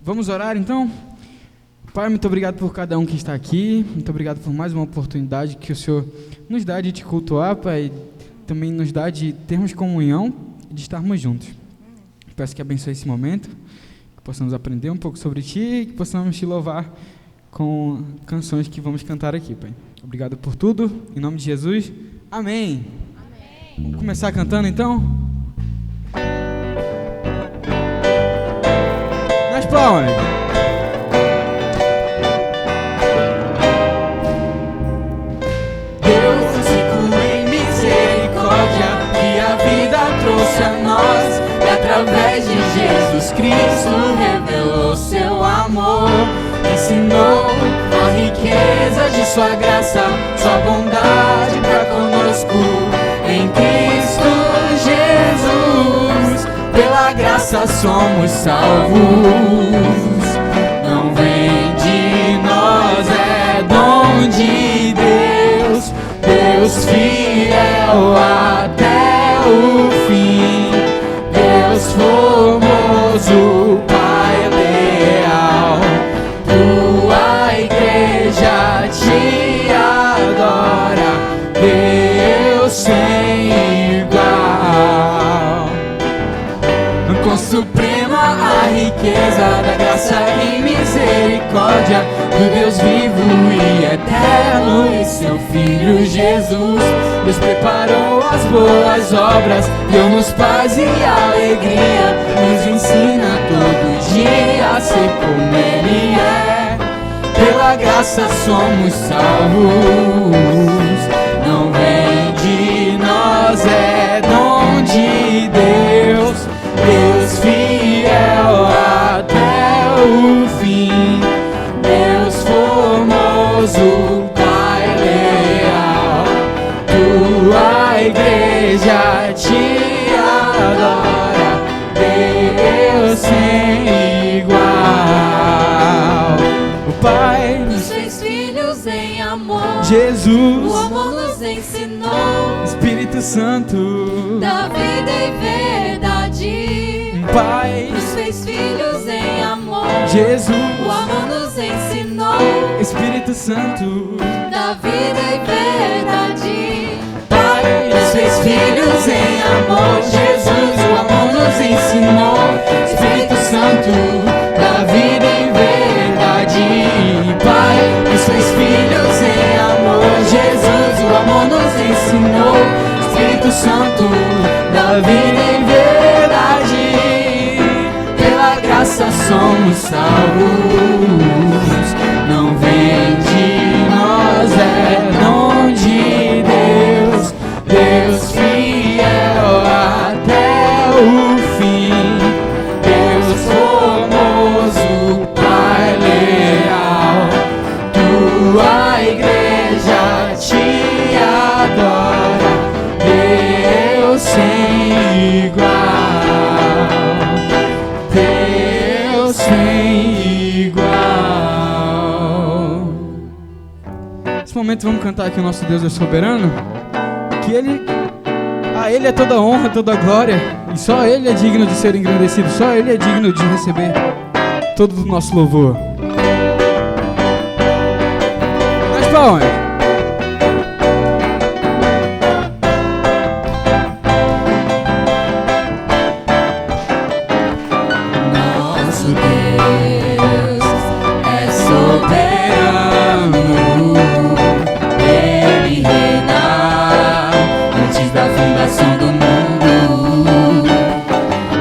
Vamos orar então? Pai, muito obrigado por cada um que está aqui, muito obrigado por mais uma oportunidade que o Senhor nos dá de te cultuar, Pai, também nos dá de termos comunhão e de estarmos juntos. Peço que abençoe esse momento, que possamos aprender um pouco sobre Ti e que possamos Te louvar com canções que vamos cantar aqui, Pai. Obrigado por tudo, em nome de Jesus, amém. Vamos começar cantando então? Nas palmas. Deus rico em misericórdia, que a vida trouxe a nós, e através de Jesus Cristo revelou seu amor, ensinou a riqueza de sua graça, sua bondade para conosco em Cristo Jesus. Pela graça somos salvos, não vem de nós, é dom de Deus, Deus fiel até o fim, Deus formoso, Pai leal, tua igreja te adora, Deus sem igual. Com suprema a riqueza da graça e misericórdia do Deus vivo e eterno e seu Filho Jesus. Deus preparou as boas obras, deu-nos paz e alegria, nos ensina todo dia a ser como Ele é. Pela graça somos salvos, não vem de nós, é dom de Deus, Deus fiel até o fim, Deus formoso, Pai leal, tua igreja te adora, Deus sem igual. O Pai nos fez filhos em amor, Jesus, o amor nos ensinou, Espírito Santo, da vida e verdade. Pai Nos fez filhos em amor, Jesus, o amor nos ensinou, Espírito Santo, da vida e verdade. Pai nos fez filhos em amor, Jesus, o amor nos ensinou, Espírito Santo, da vida em verdade. Pai nos fez filhos em amor, Jesus, o amor nos ensinou, Espírito Santo, da vida em verdade. Pela graça somos salvos, não vem de nós, é dom de Deus, Deus fiel até o fim, Deus formoso, Pai leal, tua igreja te adora, Deus sem igual, Deus sem igual. Nesse momento vamos cantar aqui o nosso Deus é soberano, que a Ele é toda honra, toda glória, e só Ele é digno de ser engrandecido, só Ele é digno de receber todo o nosso louvor. Nas palmas. Nosso Deus é soberano, Ele reina antes da fundação do mundo.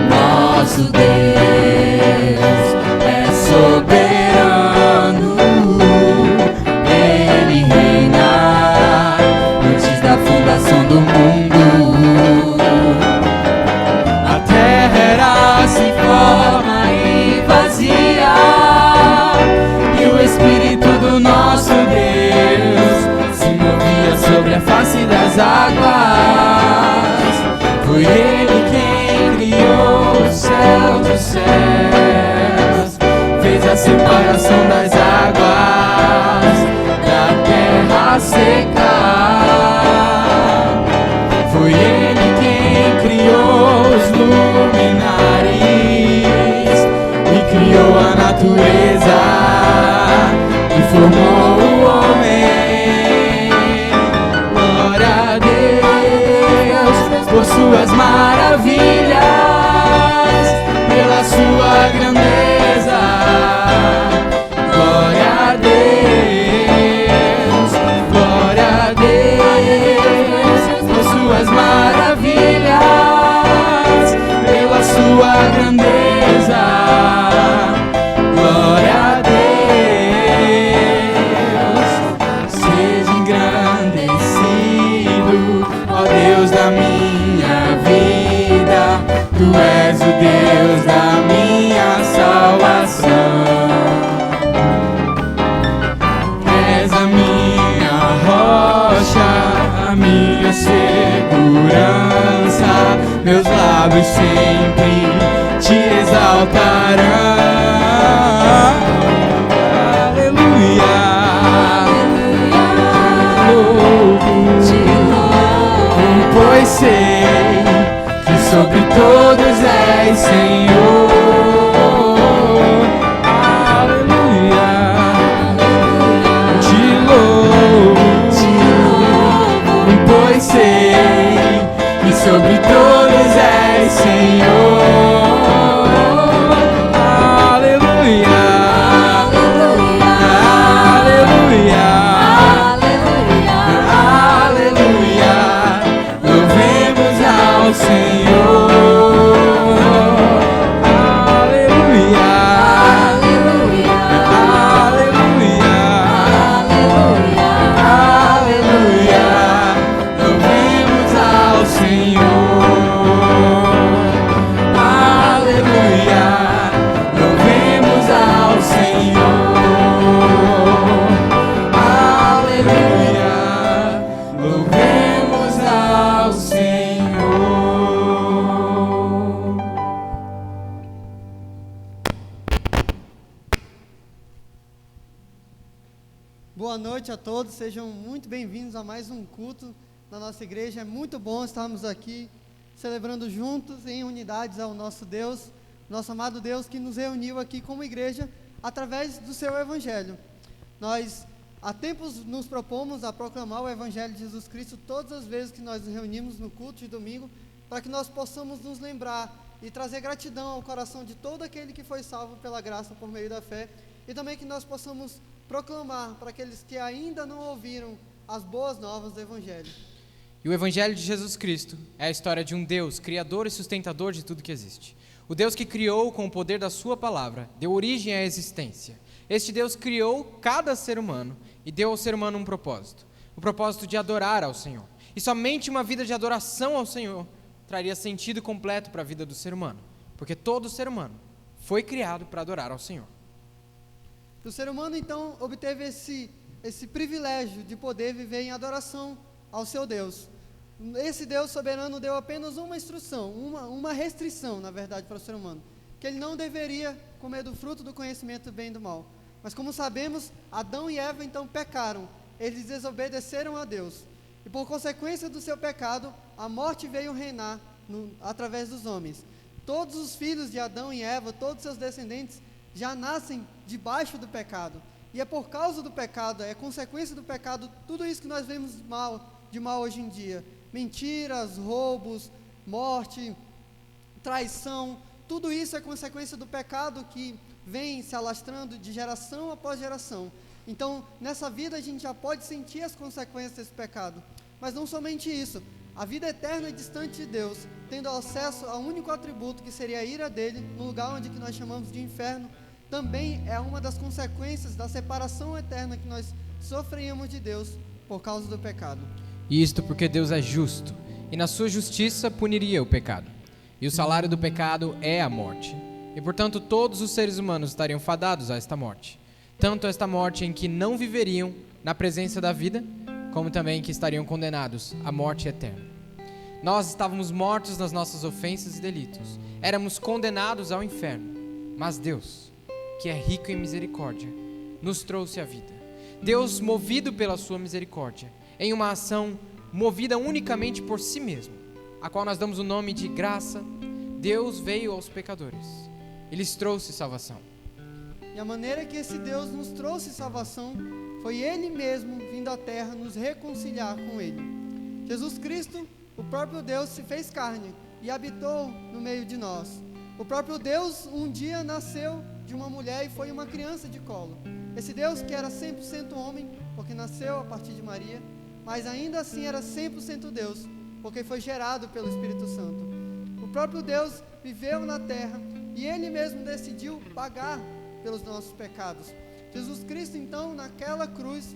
Nosso Deus é soberano, Ele reina antes da fundação do mundo. A terra era sem forma e vazia, e o Espírito do nosso Deus se movia sobre a face das águas. Foi Ele quem criou o céu dos céus, fez a separação das águas da terra seca. Foi Ele quem criou os luminares e criou a natureza. sua grandeza. Glória a Deus, glória a Deus, por suas maravilhas, pela sua grandeza. Glória a Deus, seja engrandecido, ó Deus da minha vida. Tu és o Deus da minha salvação. És a minha rocha, a minha segurança. Meus lábios sempre te exaltarão. Aleluia. Te louvo, pois sei que sobre todos és Senhor. Aleluia. Te louvo, pois sei que sobre todos és Senhor. Aleluia. Aleluia. Aleluia. Louvemos ao Senhor. Aleluia. Aleluia. Louvemos ao Senhor. Aleluia. Louvemos ao Senhor. Aleluia. Louvemos ao Senhor. Boa noite a todos, sejam muito bem-vindos a mais um culto na nossa igreja. É muito bom estarmos aqui celebrando juntos em unidades ao nosso Deus, nosso amado Deus que nos reuniu aqui como igreja através do seu Evangelho. Nós há tempos nos propomos a proclamar o Evangelho de Jesus Cristo todas as vezes que nós nos reunimos no culto de domingo, para que nós possamos nos lembrar e trazer gratidão ao coração de todo aquele que foi salvo pela graça por meio da fé, e também que nós possamos proclamar para aqueles que ainda não ouviram as boas novas do Evangelho. E o Evangelho de Jesus Cristo é a história de um Deus, criador e sustentador de tudo que existe. O Deus que criou com o poder da sua palavra, deu origem à existência. Este Deus criou cada ser humano e deu ao ser humano um propósito. O propósito de adorar ao Senhor. E somente uma vida de adoração ao Senhor traria sentido completo para a vida do ser humano. Porque todo ser humano foi criado para adorar ao Senhor. O ser humano, então, obteve esse privilégio de poder viver em adoração ao seu Deus. Esse Deus soberano deu apenas uma instrução, uma restrição, na verdade, para o ser humano, que ele não deveria comer do fruto do conhecimento do bem e do mal. Mas como sabemos, Adão e Eva então pecaram, eles desobedeceram a Deus. E por consequência do seu pecado, a morte veio reinar através dos homens. Todos os filhos de Adão e Eva, todos os seus descendentes, já nascem debaixo do pecado. E é por causa do pecado, é consequência do pecado, tudo isso que nós vemos de mal hoje em dia. Mentiras, roubos, morte, traição, tudo isso é consequência do pecado que vem se alastrando de geração após geração. Então, nessa vida a gente já pode sentir as consequências desse pecado. Mas não somente isso, a vida eterna distante de Deus, tendo acesso ao único atributo que seria a ira dele, no lugar onde que nós chamamos de inferno, também é uma das consequências da separação eterna que nós sofreríamos de Deus por causa do pecado. E isto porque Deus é justo, e na sua justiça puniria o pecado. E o salário do pecado é a morte. E portanto todos os seres humanos estariam fadados a esta morte. Tanto esta morte em que não viveriam na presença da vida, como também que estariam condenados à morte eterna. Nós estávamos mortos nas nossas ofensas e delitos. Éramos condenados ao inferno. Mas Deus, que é rico em misericórdia, nos trouxe a vida. Deus, movido pela sua misericórdia, em uma ação movida unicamente por si mesmo, a qual nós damos o nome de graça, Deus veio aos pecadores e lhes trouxe salvação. E a maneira que esse Deus nos trouxe salvação foi Ele mesmo vindo à terra nos reconciliar com Ele. Jesus Cristo, o próprio Deus, se fez carne e habitou no meio de nós. O próprio Deus um dia nasceu de uma mulher e foi uma criança de colo. Esse Deus que era 100% homem, porque nasceu a partir de Maria, mas ainda assim era 100% Deus, porque foi gerado pelo Espírito Santo. O próprio Deus viveu na terra e Ele mesmo decidiu pagar pelos nossos pecados. Jesus Cristo, então, naquela cruz,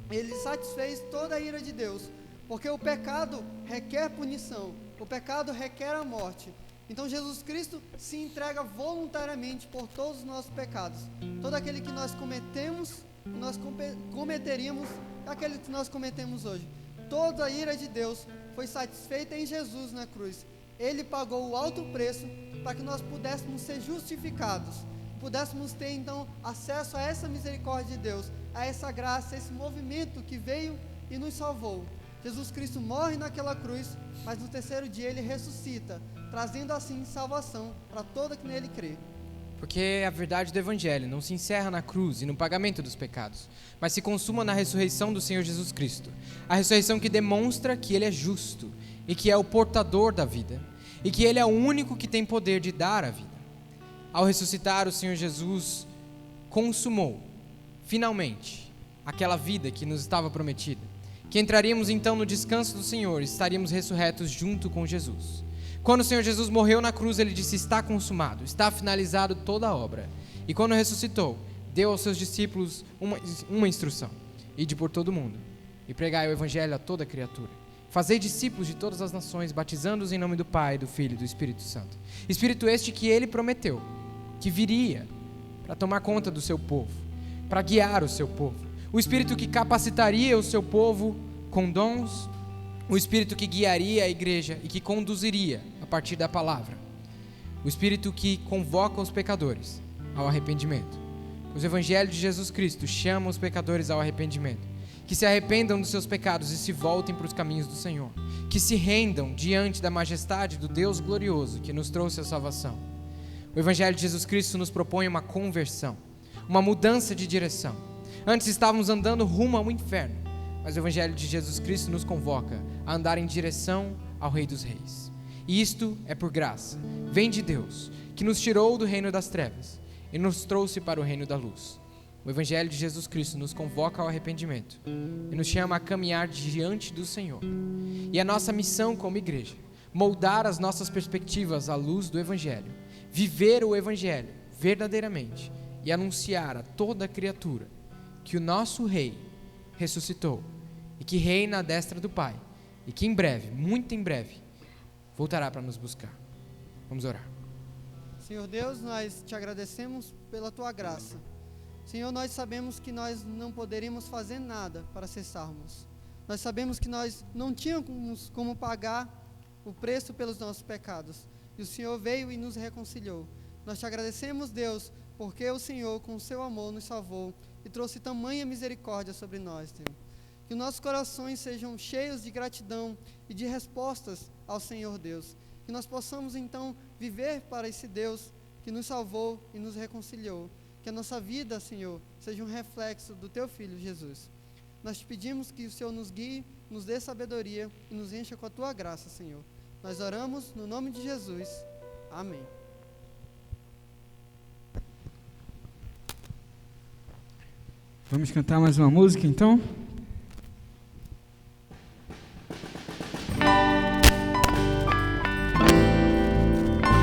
Ele satisfez toda a ira de Deus, porque o pecado requer punição, o pecado requer a morte. Então Jesus Cristo se entrega voluntariamente por todos os nossos pecados. Todo aquele que nós cometemos, nós cometeríamos, aquele que nós cometemos hoje. Toda a ira de Deus foi satisfeita em Jesus na cruz. Ele pagou o alto preço para que nós pudéssemos ser justificados, pudéssemos ter então acesso a essa misericórdia de Deus, a essa graça, a esse movimento que veio e nos salvou. Jesus Cristo morre naquela cruz, mas no terceiro dia Ele ressuscita, trazendo assim salvação para todo que nele crê. Porque a verdade do Evangelho não se encerra na cruz e no pagamento dos pecados, mas se consuma na ressurreição do Senhor Jesus Cristo. A ressurreição que demonstra que Ele é justo e que é o portador da vida e que Ele é o único que tem poder de dar a vida. Ao ressuscitar, o Senhor Jesus consumou, finalmente, aquela vida que nos estava prometida, que entraríamos então no descanso do Senhor e estaríamos ressurretos junto com Jesus. Quando o Senhor Jesus morreu na cruz, Ele disse: está consumado, está finalizado toda a obra. E quando ressuscitou, deu aos seus discípulos uma instrução: ide por todo o mundo e pregai o Evangelho a toda criatura. Fazei discípulos de todas as nações, batizando-os em nome do Pai, do Filho e do Espírito Santo. Espírito este que Ele prometeu, que viria para tomar conta do seu povo, para guiar o seu povo. O Espírito que capacitaria o seu povo com dons, o Espírito que guiaria a igreja e que conduziria a partir da palavra. O Espírito que convoca os pecadores ao arrependimento. Os evangelhos de Jesus Cristo chamam os pecadores ao arrependimento. Que se arrependam dos seus pecados e se voltem para os caminhos do Senhor. Que se rendam diante da majestade do Deus glorioso que nos trouxe a salvação. O evangelho de Jesus Cristo nos propõe uma conversão, uma mudança de direção. Antes estávamos andando rumo ao inferno, mas o Evangelho de Jesus Cristo nos convoca a andar em direção ao Rei dos Reis. E isto é por graça, vem de Deus, que nos tirou do reino das trevas e nos trouxe para o reino da luz. O Evangelho de Jesus Cristo nos convoca ao arrependimento e nos chama a caminhar diante do Senhor. E a nossa missão como igreja, moldar as nossas perspectivas à luz do Evangelho, viver o Evangelho verdadeiramente e anunciar a toda criatura que o nosso Rei ressuscitou e que reina à destra do Pai e que em breve, muito em breve, voltará para nos buscar. Vamos orar. Senhor Deus, nós te agradecemos pela tua graça. Senhor, nós sabemos que nós não poderíamos fazer nada para ser salvos. Nós sabemos que nós não tínhamos como pagar o preço pelos nossos pecados. E o Senhor veio e nos reconciliou. Nós te agradecemos, Deus, porque o Senhor, com o seu amor, nos salvou e trouxe tamanha misericórdia sobre nós, Senhor. Que nossos corações sejam cheios de gratidão e de respostas ao Senhor Deus. Que nós possamos, então, viver para esse Deus que nos salvou e nos reconciliou. Que a nossa vida, Senhor, seja um reflexo do Teu Filho, Jesus. Nós te pedimos que o Senhor nos guie, nos dê sabedoria e nos encha com a Tua graça, Senhor. Nós oramos no nome de Jesus. Amém. Vamos cantar mais uma música, então?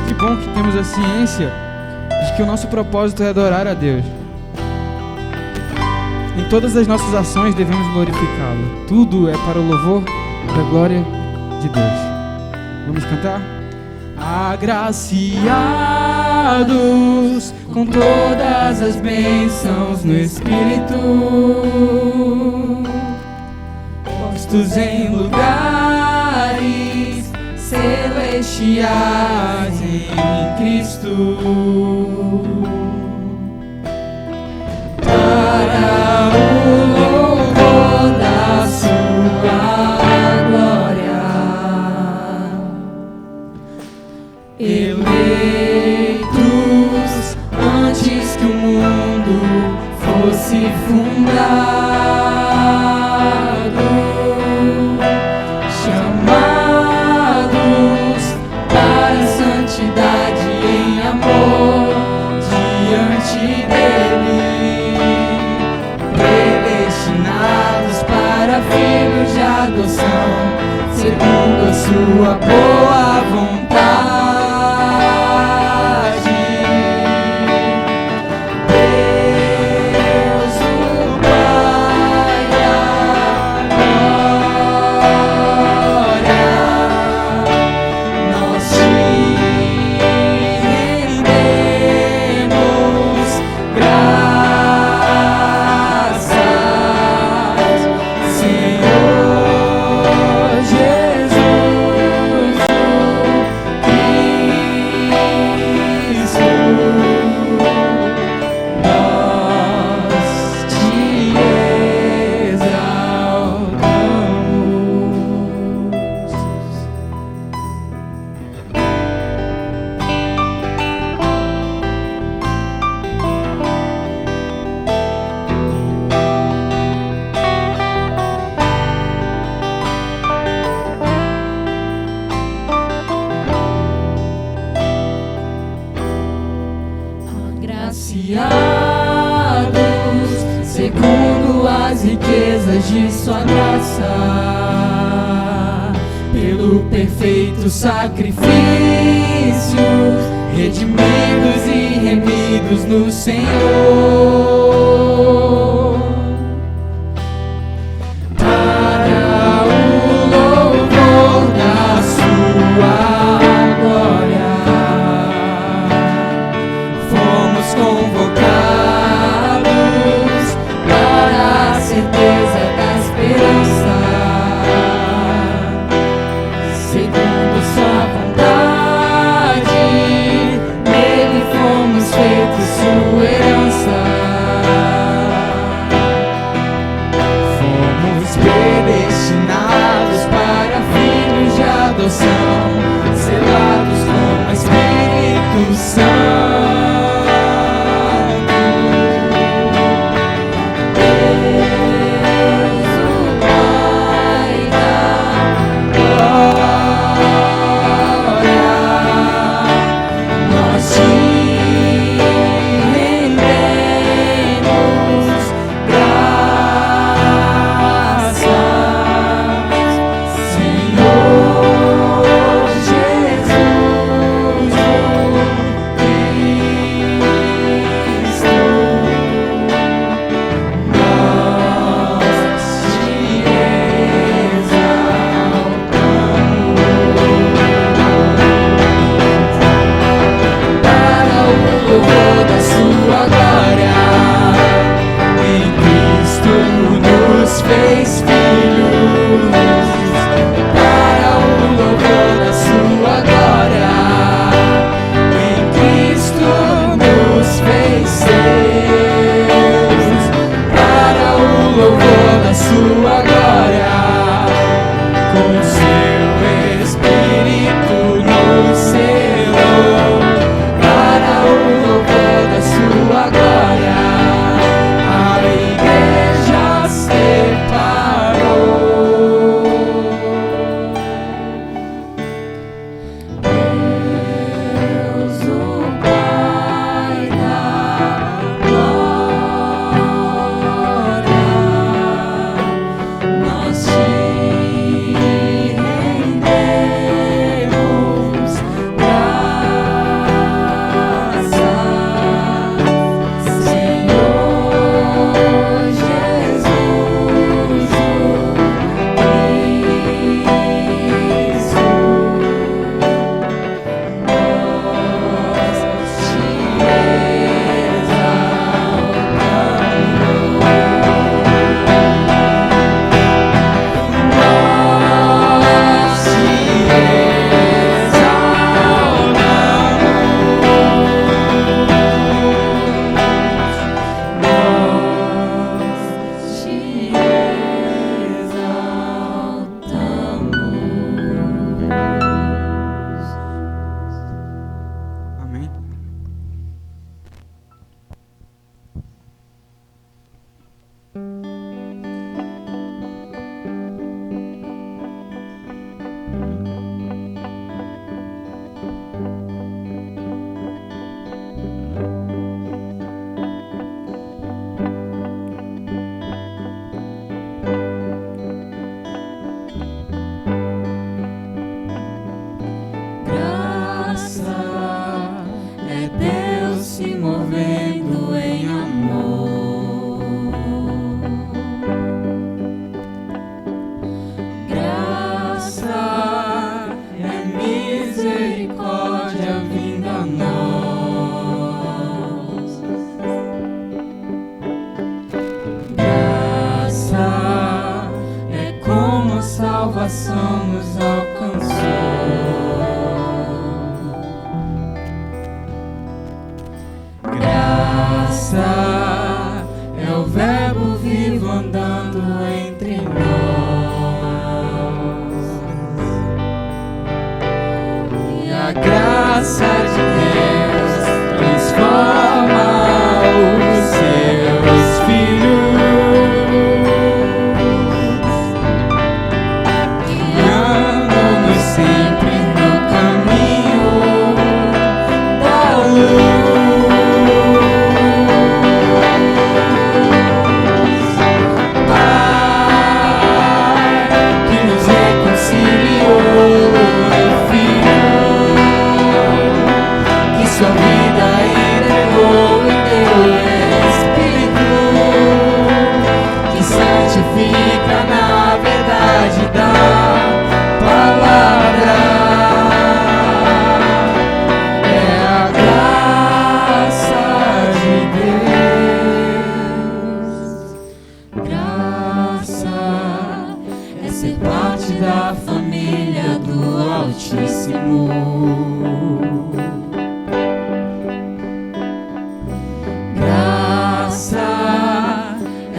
Que bom que temos a ciência de que o nosso propósito é adorar a Deus. Em todas as nossas ações devemos glorificá-lo. Tudo é para o louvor da glória de Deus. Vamos cantar? Agraciados com todas as bênçãos no Espírito, postos em lugares celestiais em Cristo, para o louvor da sua glória, eleitos antes que o mundo fosse fundado, chamados para a santidade em dele, predestinados para filhos de adoção, segundo a sua boa vontade. Deus o Pai da glória, nós te rendemos graças, Senhor Jesus o Cristo, nós te exaltamos. Agraciados segundo as riquezas de sua graça, pelo perfeito sacrifício, redimidos e remidos no Senhor, para o louvor da sua glória. Fomos convocados para a certeza da esperança, segundo sua vontade, nele fomos feitos sua herança. Fomos predestinados para filhos de adoção, selados com o Espírito Santo.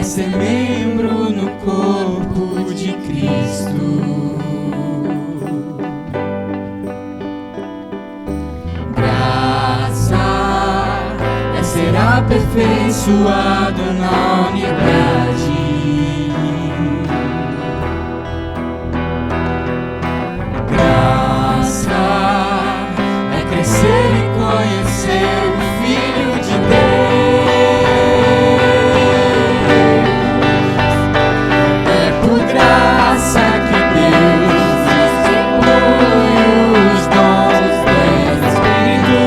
ser membro no corpo de Cristo. Graça é ser aperfeiçoado na unidade. Graça é crescer e conhecer o Filho de Deus. É por graça que Deus distribui os dons do Espírito.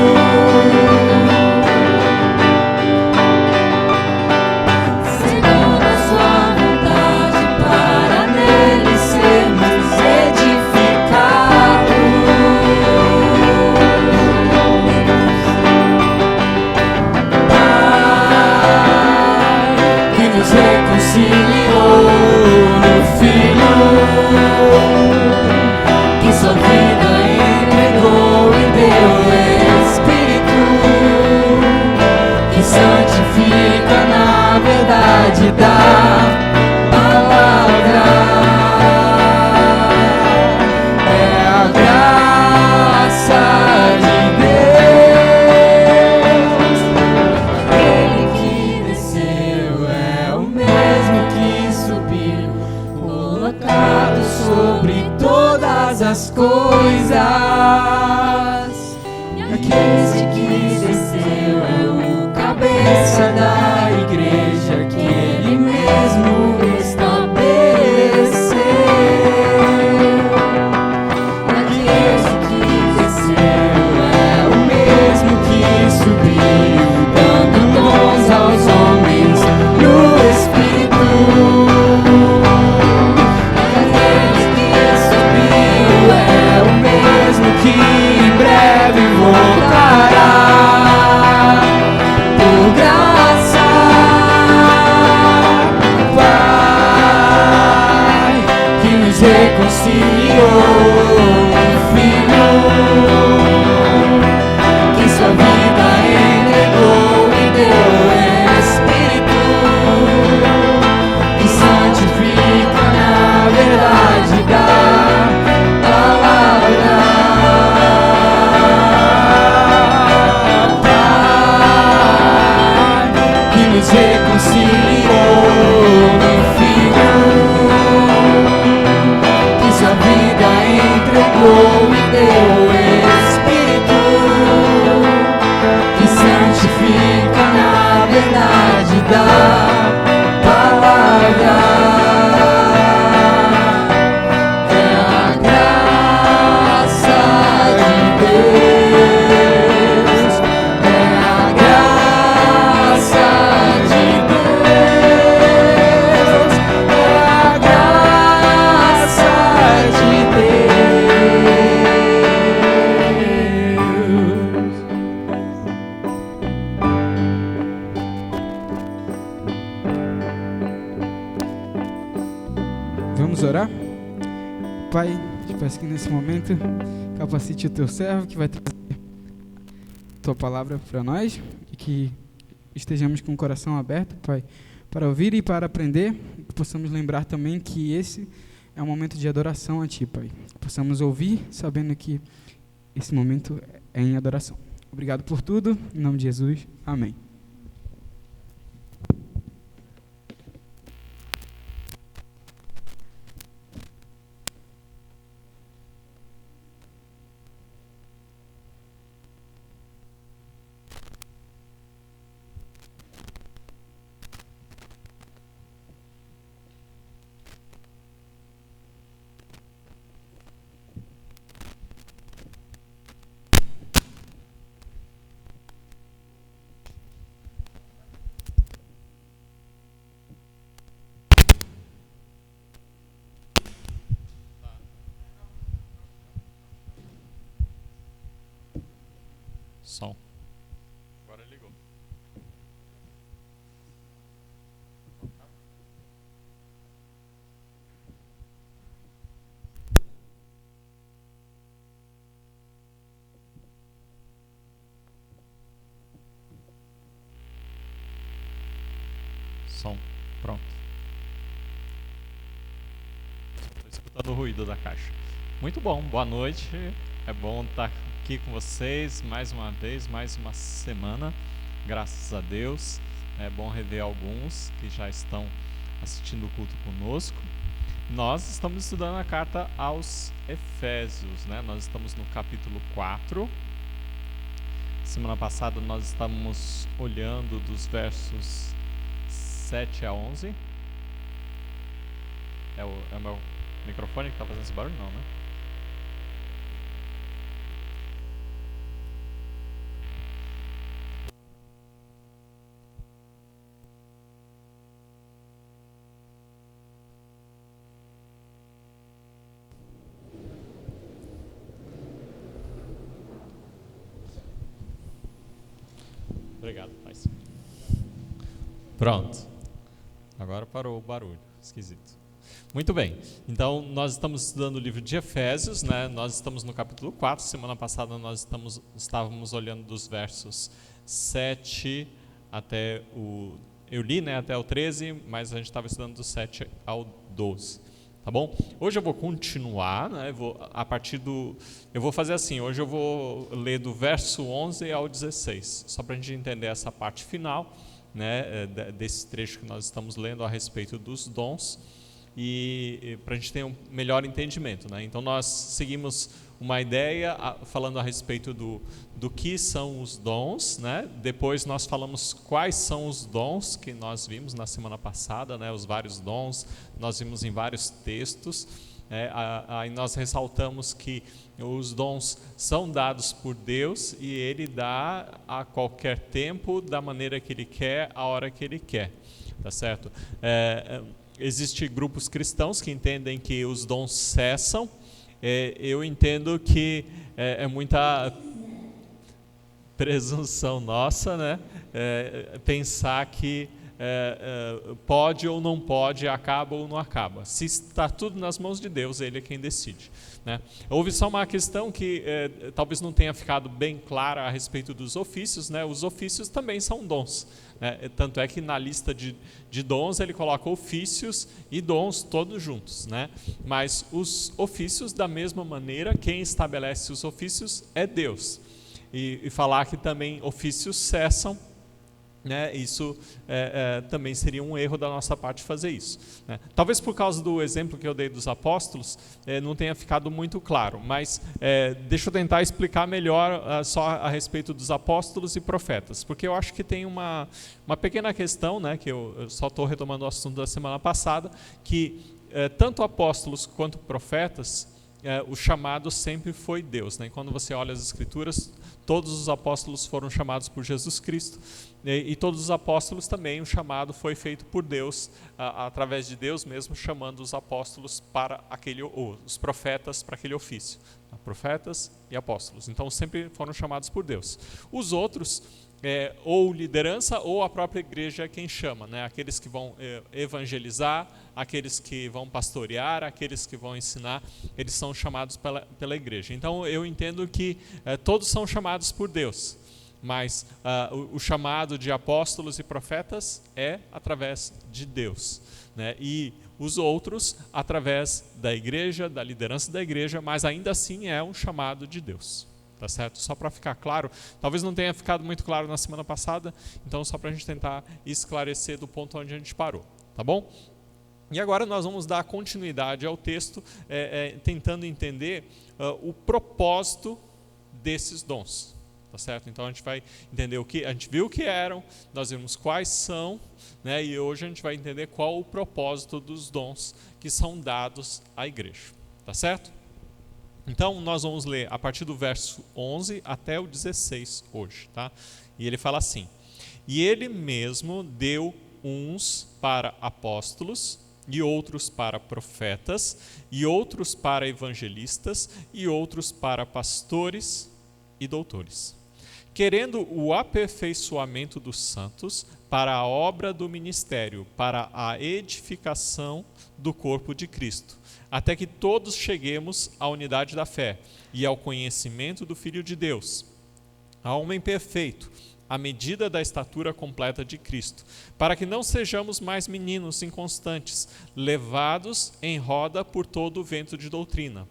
Segundo a sua vontade, para nele sermos edificados. Pai, que nos reconciliou no Filho, que sua vida entregou e deu Espírito, que santifica na verdade da palavra. É a graça de Deus. Ele que desceu é o mesmo que subiu, colocado sobre todas as coisas. E aquele que desceu é o cabeça da igreja, que ele mesmo estabeleceu. Aquele que desceu é o mesmo que subiu, dando dons aos homens no Espírito. Aquele que subiu é o mesmo que em breve voltará. Por graça, Pai, que nos reconciliou no Filho, que sua vida entregou e deu Espírito, que santifica na verdade da palavra. Pai, que nos reconciliou no Filho, que sua vida entregou e deu Espírito, que santifica na verdade da palavra. É a graça de Deus. É a graça de Deus. É a graça de Vamos orar? Pai, te peço que nesse momento capacite o teu servo que vai trazer tua palavra para nós e que estejamos com o coração aberto, Pai, para ouvir e para aprender, e que possamos lembrar também que esse é um momento de adoração a Ti, Pai. Que possamos ouvir sabendo que esse momento é em adoração. Obrigado por tudo, em nome de Jesus, amém. Som. Agora ligou. Som. Pronto. Estou escutando o ruído da caixa. Muito bom, boa noite. É bom estar aqui com vocês mais uma vez, mais uma semana. Graças a Deus. É bom rever alguns que já estão assistindo o culto conosco. Nós estamos estudando a carta aos Efésios, né? Nós estamos no capítulo 4. Semana passada nós estávamos olhando dos versos 7 a 11. É o meu microfone que está fazendo esse barulho? Não, né? Obrigado, Paz. Pronto. Agora parou o barulho. Esquisito. Muito bem. Então, nós estamos estudando o livro de Efésios, né? Nós estamos no capítulo 4. Semana passada nós estávamos olhando dos versos 7 até o... Eu li, né, até o 13, mas a gente estava estudando do 7 ao 12. Tá bom? Hoje eu vou continuar, né? Eu vou fazer assim, hoje eu vou ler do verso 11 ao 16, só para a gente entender essa parte final, né, desse trecho que nós estamos lendo a respeito dos dons e para a gente ter um melhor entendimento, né? Então nós seguimos uma ideia falando a respeito do que são os dons, né? Depois nós falamos quais são os dons que nós vimos na semana passada, né? Os vários dons, nós vimos em vários textos. Aí nós ressaltamos que os dons são dados por Deus e Ele dá a qualquer tempo, da maneira que Ele quer, a hora que Ele quer, tá certo? Existem grupos cristãos que entendem que os dons cessam. Eu entendo que é muita presunção nossa, né? Pensar que pode ou não pode, acaba ou não acaba. Se está tudo nas mãos de Deus, Ele é quem decide, né? Houve só uma questão que talvez não tenha ficado bem clara a respeito dos ofícios, né? Os ofícios também são dons, né? Tanto é que na lista de dons ele coloca ofícios e dons todos juntos, né? Mas os ofícios, da mesma maneira, quem estabelece os ofícios é Deus. E falar que também ofícios cessam, né, isso também seria um erro da nossa parte fazer isso, né? Talvez por causa do exemplo que eu dei dos apóstolos não tenha ficado muito claro, mas deixa eu tentar explicar melhor só a respeito dos apóstolos e profetas, porque eu acho que tem uma pequena questão, né, que eu só estou retomando o assunto da semana passada, que tanto apóstolos quanto profetas, o chamado sempre foi Deus, né? Quando você olha as Escrituras, todos os apóstolos foram chamados por Jesus Cristo, e todos os apóstolos também, o chamado foi feito por Deus, através de Deus mesmo, chamando os apóstolos para os profetas para aquele ofício, profetas e apóstolos. Então sempre foram chamados por Deus. Os outros, ou liderança ou a própria igreja é quem chama, né? Aqueles que vão evangelizar, aqueles que vão pastorear, aqueles que vão ensinar, eles são chamados pela igreja. Então eu entendo que todos são chamados por Deus, mas o chamado de apóstolos e profetas é através de Deus, né? E os outros através da igreja, da liderança da igreja, mas ainda assim é um chamado de Deus. Tá certo? Só para ficar claro, talvez não tenha ficado muito claro na semana passada, então só para a gente tentar esclarecer do ponto onde a gente parou, tá bom? E agora nós vamos dar continuidade ao texto, tentando entender o propósito desses dons, tá certo? Então a gente vai entender a gente viu o que eram, nós vimos quais são, né? E hoje a gente vai entender qual o propósito dos dons que são dados à igreja, tá certo? Então, nós vamos ler a partir do verso 11 até o 16 hoje, tá? E ele fala assim: E Ele mesmo deu uns para apóstolos, e outros para profetas, e outros para evangelistas, e outros para pastores e doutores, querendo o aperfeiçoamento dos santos para a obra do ministério, para a edificação do corpo de Cristo, até que todos cheguemos à unidade da fé e ao conhecimento do Filho de Deus, a homem perfeito, à medida da estatura completa de Cristo, para que não sejamos mais meninos inconstantes, levados em roda por todo o vento de doutrina,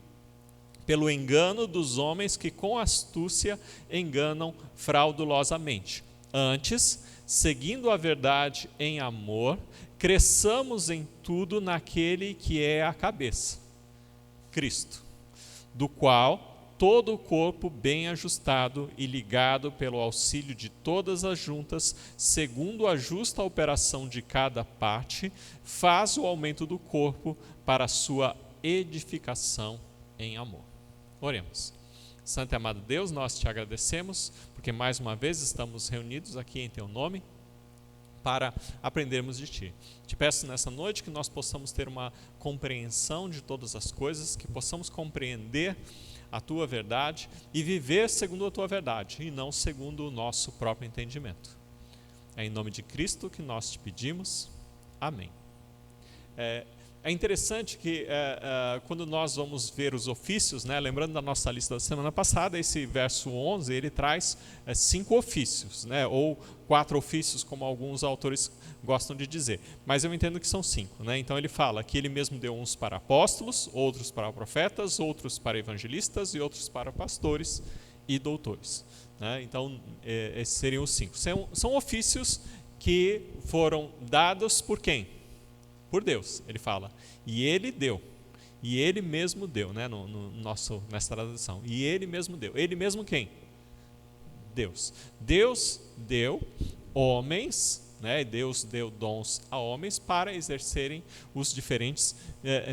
pelo engano dos homens que com astúcia enganam fraudulosamente. Antes, seguindo a verdade em amor, cresçamos em tudo naquele que é a cabeça, Cristo, do qual todo o corpo bem ajustado e ligado pelo auxílio de todas as juntas, segundo a justa operação de cada parte, faz o aumento do corpo para a sua edificação em amor. Oremos. Santo e amado Deus, nós te agradecemos, porque mais uma vez estamos reunidos aqui em teu nome, para aprendermos de ti. Te peço nessa noite que nós possamos ter uma compreensão de todas as coisas, que possamos compreender a tua verdade e viver segundo a tua verdade e não segundo o nosso próprio entendimento. É em nome de Cristo que nós te pedimos. Amém. É interessante que quando nós vamos ver os ofícios, né, lembrando da nossa lista da semana passada, esse verso 11, ele traz 5 ofícios, né, ou 4 ofícios, como alguns autores gostam de dizer, mas eu entendo que são 5. Né? Então ele fala que ele mesmo deu uns para apóstolos, outros para profetas, outros para evangelistas e outros para pastores e doutores. Né? Então esses seriam os 5. São ofícios que foram dados por quem? Por Deus, ele fala. E ele deu. E ele mesmo deu, né? Nessa tradução. E ele mesmo deu. Ele mesmo quem? Deus. Deus deu homens, né? Deus deu dons a homens para exercerem os diferentes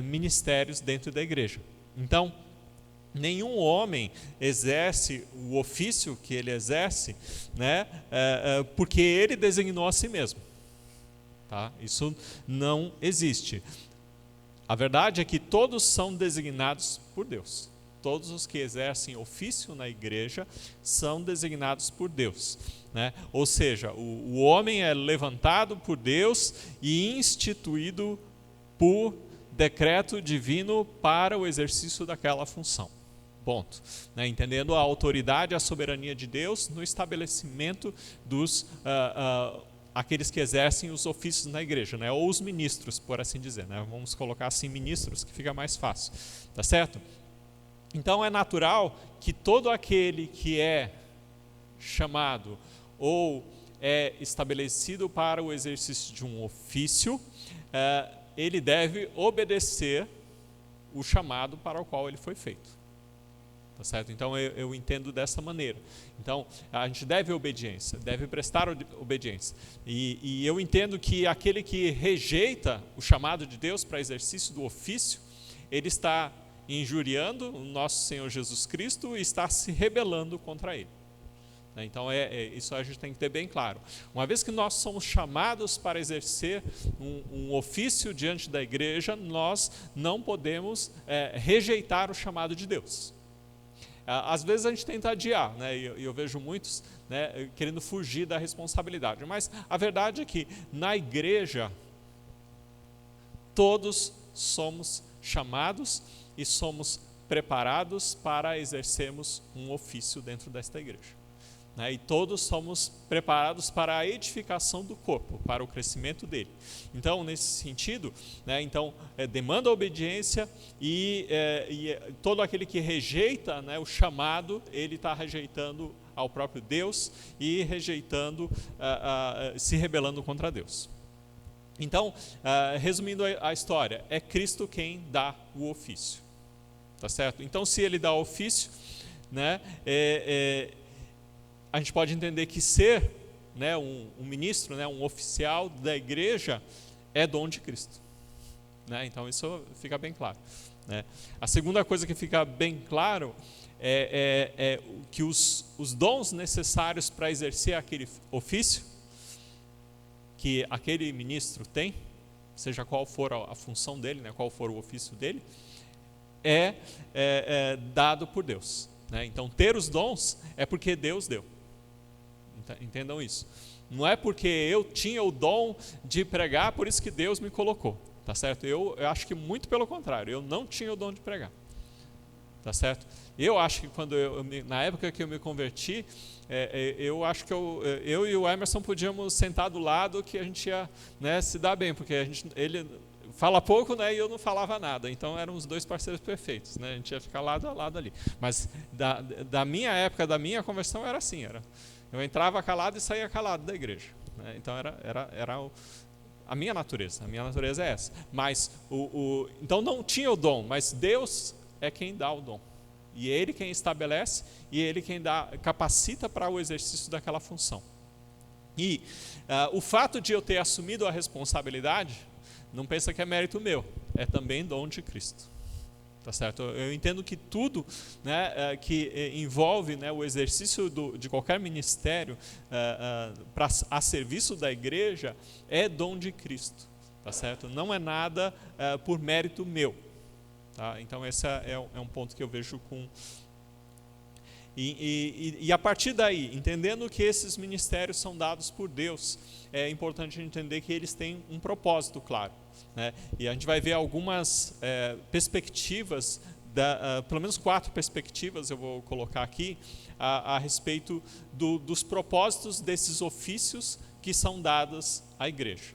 ministérios dentro da igreja. Então, nenhum homem exerce o ofício que ele exerce, né? Porque ele designou a si mesmo. Tá? Isso não existe. A verdade é que todos são designados por Deus. Todos os que exercem ofício na igreja são designados por Deus. Né? Ou seja, o homem é levantado por Deus e instituído por decreto divino para o exercício daquela função. Ponto. Né? Entendendo a autoridade e a soberania de Deus no estabelecimento dos aqueles que exercem os ofícios na igreja, né? Ou os ministros, por assim dizer, né? Vamos colocar assim ministros, que fica mais fácil, tá certo? Então é natural que todo aquele que é chamado ou é estabelecido para o exercício de um ofício, ele deve obedecer o chamado para o qual ele foi feito. Tá certo? Então eu entendo dessa maneira. Então a gente deve obediência, deve prestar obediência. E eu entendo que aquele que rejeita o chamado de Deus para exercício do ofício, ele está injuriando o nosso Senhor Jesus Cristo e está se rebelando contra ele. Então isso a gente tem que ter bem claro. Uma vez que nós somos chamados para exercer um ofício diante da igreja, nós não podemos rejeitar o chamado de Deus. Às vezes a gente tenta adiar, né? E eu vejo muitos, né, querendo fugir da responsabilidade. Mas a verdade é que na igreja todos somos chamados e somos preparados para exercermos um ofício dentro desta igreja. Né? E todos somos preparados para a edificação do corpo, para o crescimento dele. Então, nesse sentido, né, demanda obediência e todo aquele que rejeita, né, o chamado, ele está rejeitando ao próprio Deus e rejeitando, se rebelando contra Deus. Então, resumindo a história, é Cristo quem dá o ofício. Tá certo? Então, se ele dá o ofício, né, a gente pode entender que ser, né, um ministro, né, um oficial da igreja é dom de Cristo. Né? Então isso fica bem claro. Né? A segunda coisa que fica bem claro é que os dons necessários para exercer aquele ofício que aquele ministro tem, seja qual for a função dele, né, qual for o ofício dele, é dado por Deus. Né? Então ter os dons é porque Deus deu. Entendam isso. Não é porque eu tinha o dom de pregar, por isso que Deus me colocou. Tá certo? Eu acho que muito pelo contrário. Eu não tinha o dom de pregar. tá certo? Eu acho que na época que eu me converti, eu acho que eu e o Emerson podíamos sentar do lado que a gente ia, né, se dar bem, porque ele fala pouco, né, e eu não falava nada, então eram os dois parceiros perfeitos, né, a gente ia ficar lado a lado ali. Mas da minha época, da minha conversão era assim, eu entrava calado e saía calado da igreja, né, então era a minha natureza é essa. Mas então não tinha o dom, mas Deus é quem dá o dom. E é Ele quem estabelece e é Ele quem capacita para o exercício daquela função. E o fato de eu ter assumido a responsabilidade, não pensa que é mérito meu, é também dom de Cristo. Tá certo? Eu entendo que tudo, né, que envolve, né, o exercício de qualquer ministério a serviço da igreja é dom de Cristo. Tá certo? Não é nada por mérito meu. Tá? Então esse é um ponto que eu vejo com... E a partir daí, entendendo que esses ministérios são dados por Deus, é importante entender que eles têm um propósito claro, né? E a gente vai ver algumas perspectivas, pelo menos 4 perspectivas eu vou colocar aqui, a respeito dos propósitos desses ofícios que são dados à igreja.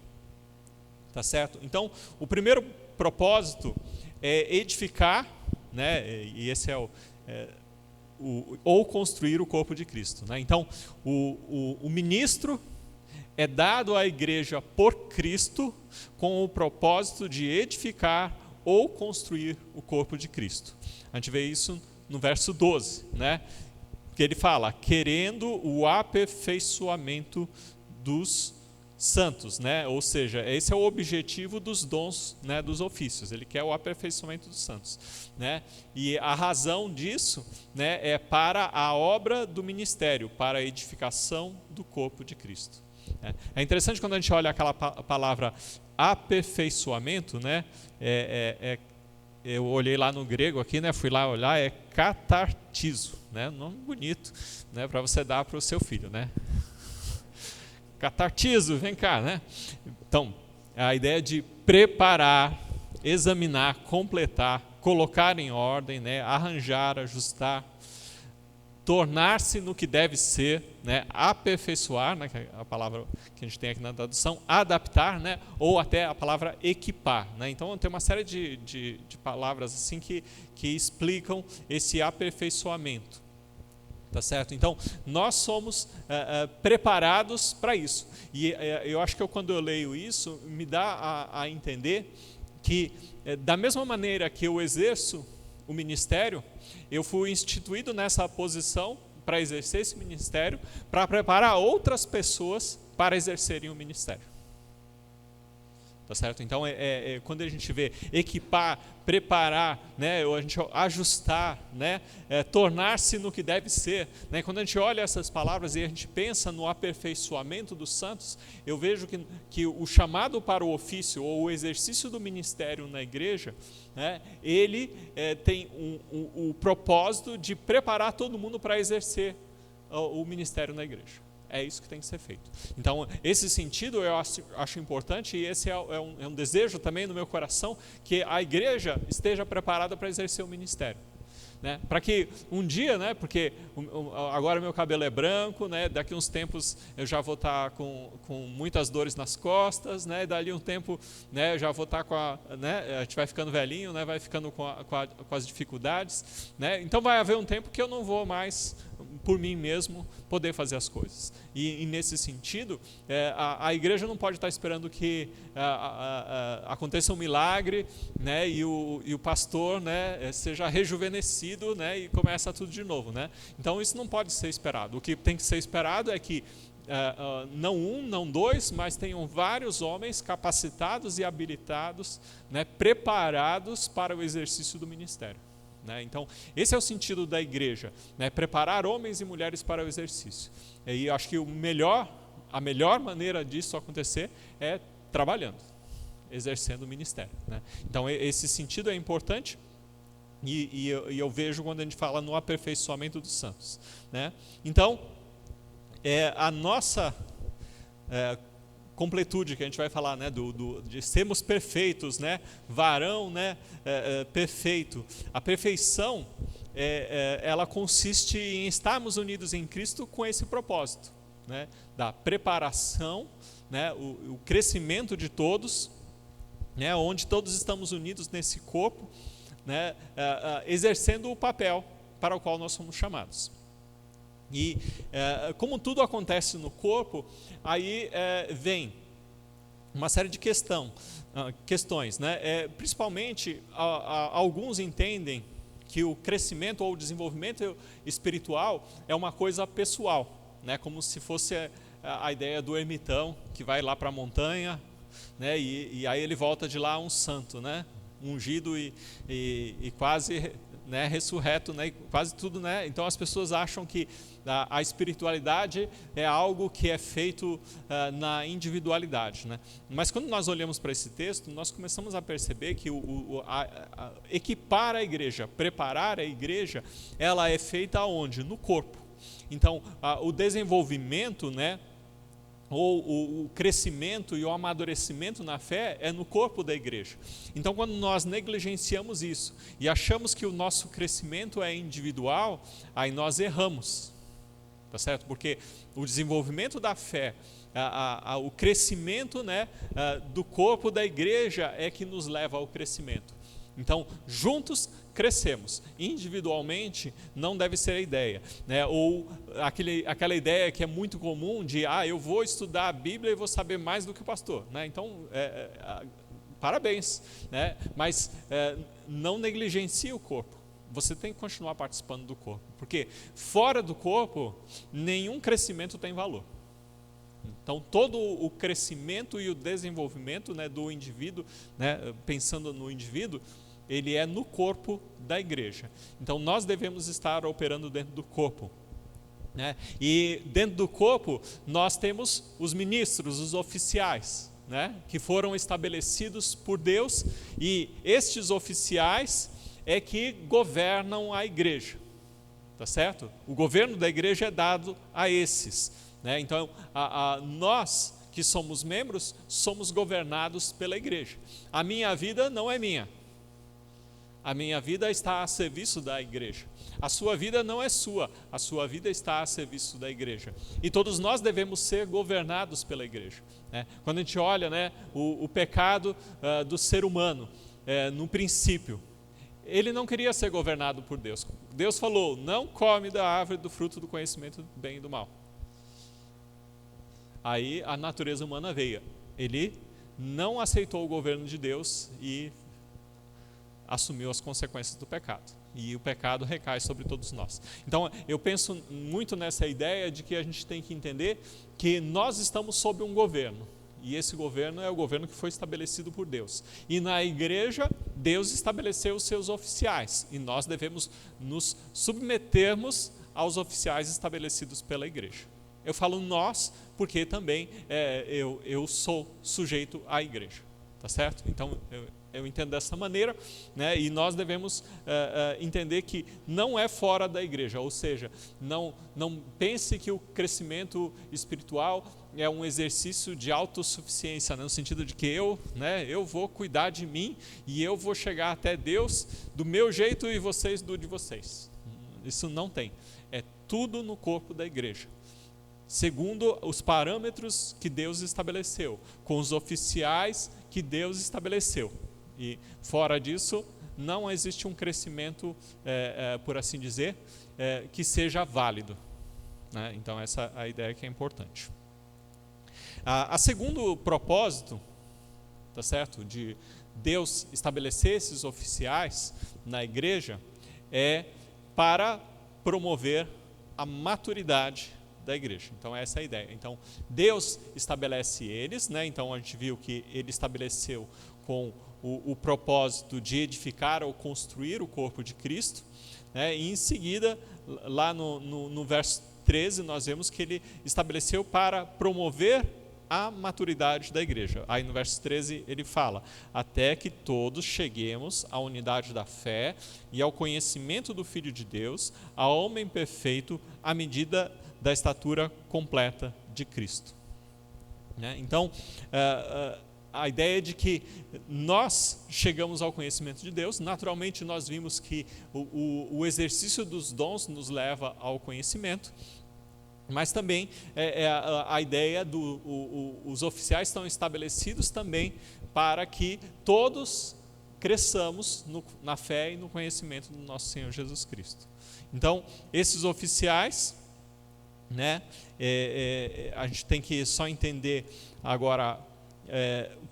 Tá certo? Então, o primeiro propósito é edificar, né? E esse ou construir o corpo de Cristo, né? Então, o ministro é dado à igreja por Cristo com o propósito de edificar ou construir o corpo de Cristo. A gente vê isso no verso 12, né? Que ele fala, querendo o aperfeiçoamento dos santos, né? Ou seja, esse é o objetivo dos dons, né, dos ofícios. Ele quer o aperfeiçoamento dos santos, né? E a razão disso, né, é para a obra do ministério, para a edificação do corpo de Cristo. É interessante quando a gente olha aquela palavra aperfeiçoamento, né? Eu olhei lá no grego aqui, né? Fui lá olhar, é catartizo, né? Um nome bonito, né? Para você dar para o seu filho, né? Catartizo, vem cá, né? Então, a ideia de preparar, examinar, completar, colocar em ordem, né? Arranjar, ajustar, tornar-se no que deve ser, né? Aperfeiçoar, né? Que é a palavra que a gente tem aqui na tradução, adaptar, né? Ou até a palavra equipar, né? Então tem uma série de palavras assim que explicam esse aperfeiçoamento. Tá certo? Então, nós somos preparados para isso. E eu acho que quando eu leio isso, me dá a entender que, da mesma maneira que eu exerço o ministério, eu fui instituído nessa posição para exercer esse ministério, para preparar outras pessoas para exercerem o ministério. Tá certo? Então, quando a gente vê equipar, preparar, né, ou a gente ajustar, né, tornar-se no que deve ser, né, quando a gente olha essas palavras e a gente pensa no aperfeiçoamento dos santos, eu vejo que o chamado para o ofício ou o exercício do ministério na igreja, né, ele tem o propósito de preparar todo mundo para exercer o ministério na igreja. É isso que tem que ser feito. Então, esse sentido eu acho importante e esse é um desejo também no meu coração, que a igreja esteja preparada para exercer o ministério. Né? Para que um dia, né, porque agora meu cabelo é branco, né, daqui uns tempos eu já vou estar com muitas dores nas costas, né, dali um tempo, né, eu já vou estar né, a gente vai ficando velhinho, né, vai ficando com as dificuldades, né, então vai haver um tempo que eu não vou mais por mim mesmo poder fazer as coisas. E nesse sentido, a igreja não pode estar esperando que aconteça um milagre, né, e o pastor, né, seja rejuvenescido, né, e começa tudo de novo, né? Então isso não pode ser esperado. O que tem que ser esperado é que não um, não dois, mas tenham vários homens capacitados e habilitados, né, preparados para o exercício do ministério. Né? Então, esse é o sentido da igreja, né? Preparar homens e mulheres para o exercício. E acho que a melhor maneira disso acontecer é trabalhando, exercendo o ministério. Né? Então, esse sentido é importante e eu vejo quando a gente fala no aperfeiçoamento dos santos. Né? Então, a nossa completude que a gente vai falar, né, de sermos perfeitos, né, varão, né, perfeito. A perfeição, ela consiste em estarmos unidos em Cristo com esse propósito, né, da preparação, né, o crescimento de todos, né, onde todos estamos unidos nesse corpo, né, exercendo o papel para o qual nós somos chamados. E como tudo acontece no corpo, aí vem uma série de questões, né? Principalmente, alguns entendem que o crescimento ou o desenvolvimento espiritual é uma coisa pessoal, né? Como se fosse a ideia do ermitão que vai lá para a montanha, né? E aí ele volta de lá um santo, né? Ungido e quase, né, ressurreto, né, quase tudo, né? Então as pessoas acham que a espiritualidade é algo que é feito na individualidade, né? Mas quando nós olhamos para esse texto, nós começamos a perceber que equipar a igreja, preparar a igreja, ela é feita aonde? No corpo. Então o desenvolvimento, né, ou o crescimento e o amadurecimento na fé é no corpo da igreja. Então, quando nós negligenciamos isso e achamos que o nosso crescimento é individual, aí nós erramos, tá certo? Porque o desenvolvimento da fé, o crescimento, né, do corpo da igreja é que nos leva ao crescimento. Então, juntos crescemos. Individualmente não deve ser a ideia, né? Ou aquela ideia que é muito comum de eu vou estudar a Bíblia e vou saber mais do que o pastor, né? Então, parabéns, né? Mas não negligencie o corpo. Você tem que continuar participando do corpo, porque fora do corpo nenhum crescimento tem valor. Então, todo o crescimento e o desenvolvimento, né, do indivíduo, né, pensando no indivíduo, ele é no corpo da igreja. Então, nós devemos estar operando dentro do corpo, né? E dentro do corpo, nós temos os ministros, os oficiais, né, que foram estabelecidos por Deus, e estes oficiais é que governam a igreja, tá certo? O governo da igreja é dado a esses, né? Então, nós que somos membros, somos governados pela igreja. A minha vida não é minha. A minha vida está a serviço da igreja. A sua vida não é sua, a sua vida está a serviço da igreja. E todos nós devemos ser governados pela igreja, né? Quando a gente olha, né, o pecado do ser humano, no princípio, ele não queria ser governado por Deus. Deus falou, não come da árvore do fruto do conhecimento do bem e do mal. Aí a natureza humana veio. Ele não aceitou o governo de Deus e assumiu as consequências do pecado. E o pecado recai sobre todos nós. Então, eu penso muito nessa ideia de que a gente tem que entender que nós estamos sob um governo. E esse governo é o governo que foi estabelecido por Deus. E na igreja, Deus estabeleceu os seus oficiais. E nós devemos nos submetermos aos oficiais estabelecidos pela igreja. Eu falo nós, porque também eu sou sujeito à igreja. Tá certo? Então, eu entendo dessa maneira, né? E nós devemos entender que não é fora da igreja, ou seja, não pense que o crescimento espiritual é um exercício de autossuficiência, né? No sentido de que eu vou cuidar de mim e eu vou chegar até Deus do meu jeito e vocês do de vocês. Isso não tem. É tudo no corpo da igreja, segundo os parâmetros que Deus estabeleceu, com os oficiais que Deus estabeleceu. E fora disso, não existe um crescimento, por assim dizer, que seja válido, né? Então essa é a ideia que é importante. A segundo propósito, tá certo, de Deus estabelecer esses oficiais na igreja, é para promover a maturidade da igreja. Então essa é a ideia. Então Deus estabelece eles, né? Então a gente viu que ele estabeleceu com o propósito de edificar ou construir o corpo de Cristo, né? E em seguida, lá no verso 13, nós vemos que ele estabeleceu para promover a maturidade da igreja. Aí no verso 13 ele fala, até que todos cheguemos à unidade da fé e ao conhecimento do Filho de Deus, ao homem perfeito, à medida da estatura completa de Cristo. né? Então, a ideia de que nós chegamos ao conhecimento de Deus, naturalmente nós vimos que o exercício dos dons nos leva ao conhecimento, mas também a ideia os oficiais estão estabelecidos também para que todos cresçamos na fé e no conhecimento do nosso Senhor Jesus Cristo. Então, esses oficiais, né, a gente tem que só entender agora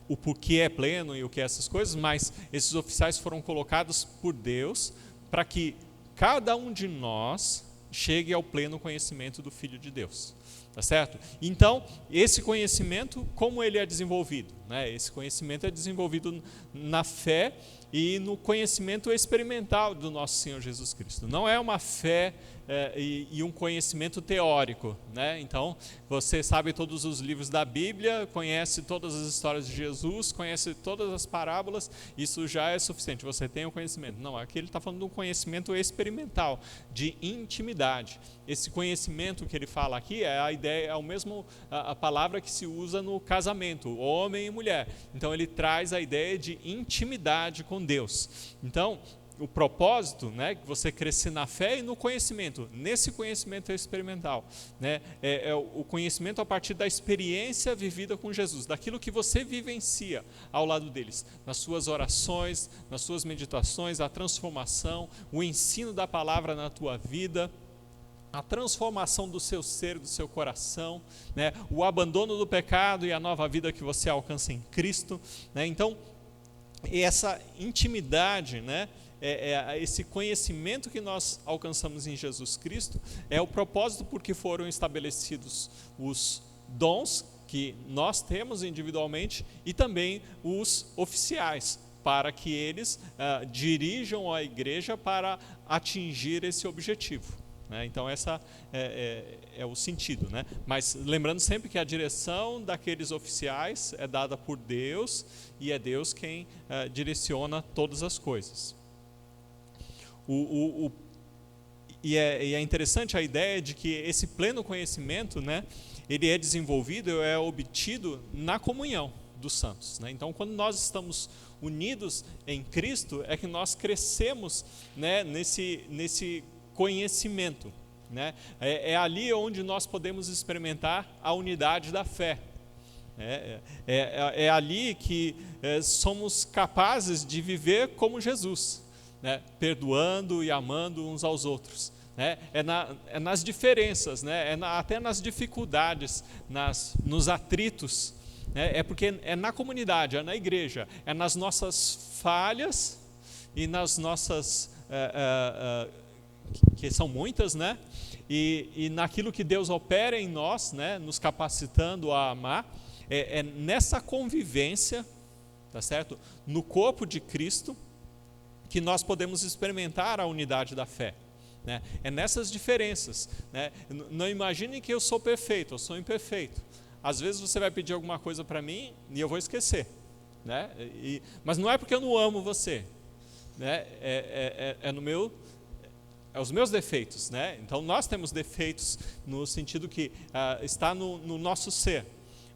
o porquê é pleno e o que é essas coisas, mas esses oficiais foram colocados por Deus para que cada um de nós chegue ao pleno conhecimento do Filho de Deus. Tá certo? Então, esse conhecimento, como ele é desenvolvido? Né? Esse conhecimento é desenvolvido na fé e no conhecimento experimental do nosso Senhor Jesus Cristo. Não é uma fé e um conhecimento teórico, né? Então, você sabe todos os livros da Bíblia, conhece todas as histórias de Jesus, conhece todas as parábolas, isso já é suficiente, você tem o conhecimento. Não, aqui ele está falando de um conhecimento experimental, de intimidade. Esse conhecimento que ele fala aqui é a ideia, é a palavra que se usa no casamento, homem e mulher. Então, ele traz a ideia de intimidade com Deus. Então, o propósito, né, que você crescer na fé e no conhecimento, nesse conhecimento experimental, né, é o conhecimento a partir da experiência vivida com Jesus, daquilo que você vivencia ao lado deles, nas suas orações, nas suas meditações, a transformação, o ensino da palavra na tua vida, a transformação do seu ser, do seu coração, né, o abandono do pecado e a nova vida que você alcança em Cristo, né. Então, essa intimidade, né, esse conhecimento que nós alcançamos em Jesus Cristo é o propósito por que foram estabelecidos os dons que nós temos individualmente e também os oficiais, para que eles dirijam a igreja para atingir esse objetivo. Então, essa é o sentido, né? Mas lembrando sempre que a direção daqueles oficiais é dada por Deus e é Deus quem direciona todas as coisas. E é interessante a ideia de que esse pleno conhecimento, né, ele é desenvolvido, é obtido na comunhão dos santos, né? Então, quando nós estamos unidos em Cristo, é que nós crescemos, né, nesse conhecimento, né? É ali onde nós podemos experimentar a unidade da fé. É ali que somos capazes de viver como Jesus, né? Perdoando e amando uns aos outros, né? É nas diferenças, né? Até nas dificuldades, nos atritos, né? É porque é na comunidade, é na igreja, é nas nossas falhas e nas nossas que são muitas, né? E naquilo que Deus opera em nós, né? Nos capacitando a amar, é nessa convivência, tá certo? No corpo de Cristo, que nós podemos experimentar a unidade da fé, né? É nessas diferenças, né? Não imagine que eu sou perfeito, eu sou imperfeito. Às vezes você vai pedir alguma coisa para mim e eu vou esquecer, né? Mas não é porque eu não amo você, né? Os meus defeitos, né? Então nós temos defeitos no sentido que está no nosso ser,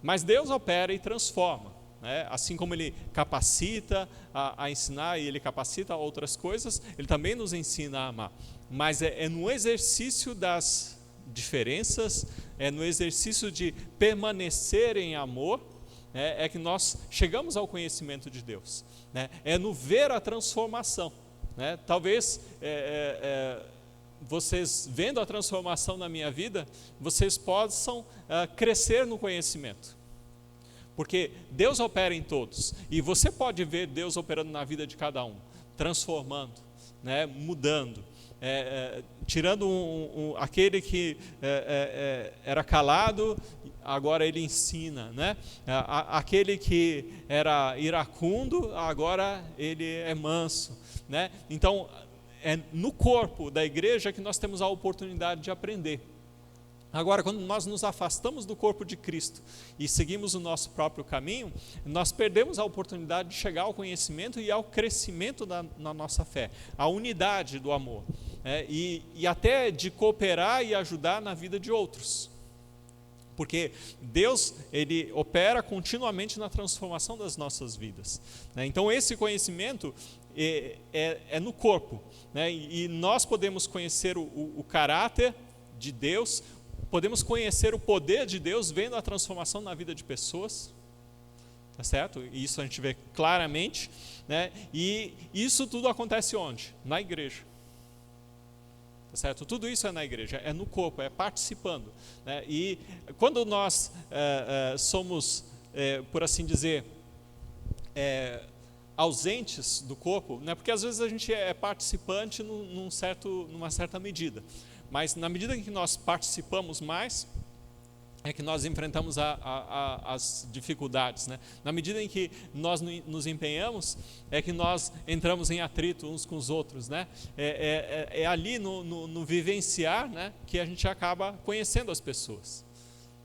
mas Deus opera e transforma, né? Assim como Ele capacita a ensinar e Ele capacita outras coisas, Ele também nos ensina a amar, mas é no exercício das diferenças, é no exercício de permanecer em amor, né, é que nós chegamos ao conhecimento de Deus, né? É no ver a transformação, né? Talvez vocês vendo a transformação na minha vida, vocês possam crescer no conhecimento, porque Deus opera em todos, e você pode ver Deus operando na vida de cada um, transformando, né, mudando, tirando aquele que era calado, agora ele ensina, né? Aquele que era iracundo, agora ele é manso, né? Então, é no corpo da igreja que nós temos a oportunidade de aprender. Agora, quando nós nos afastamos do corpo de Cristo e seguimos o nosso próprio caminho, nós perdemos a oportunidade de chegar ao conhecimento e ao crescimento na nossa fé, a unidade do amor, e até de cooperar e ajudar na vida de outros. Porque Deus, Ele opera continuamente na transformação das nossas vidas, né? Então esse conhecimento é no corpo, né? E nós podemos conhecer o caráter de Deus, podemos conhecer o poder de Deus vendo a transformação na vida de pessoas, tá certo? E isso a gente vê claramente, né? E isso tudo acontece onde? Na igreja. Tá certo? Tudo isso é na igreja, é no corpo, é participando, né? E quando nós somos, por assim dizer, ausentes do corpo, né? Porque às vezes a gente é participante numa certa medida, mas na medida em que nós participamos mais, é que nós enfrentamos as dificuldades, né? Na medida em que nós nos empenhamos, é que nós entramos em atrito uns com os outros, né? É ali no vivenciar, né, que a gente acaba conhecendo as pessoas,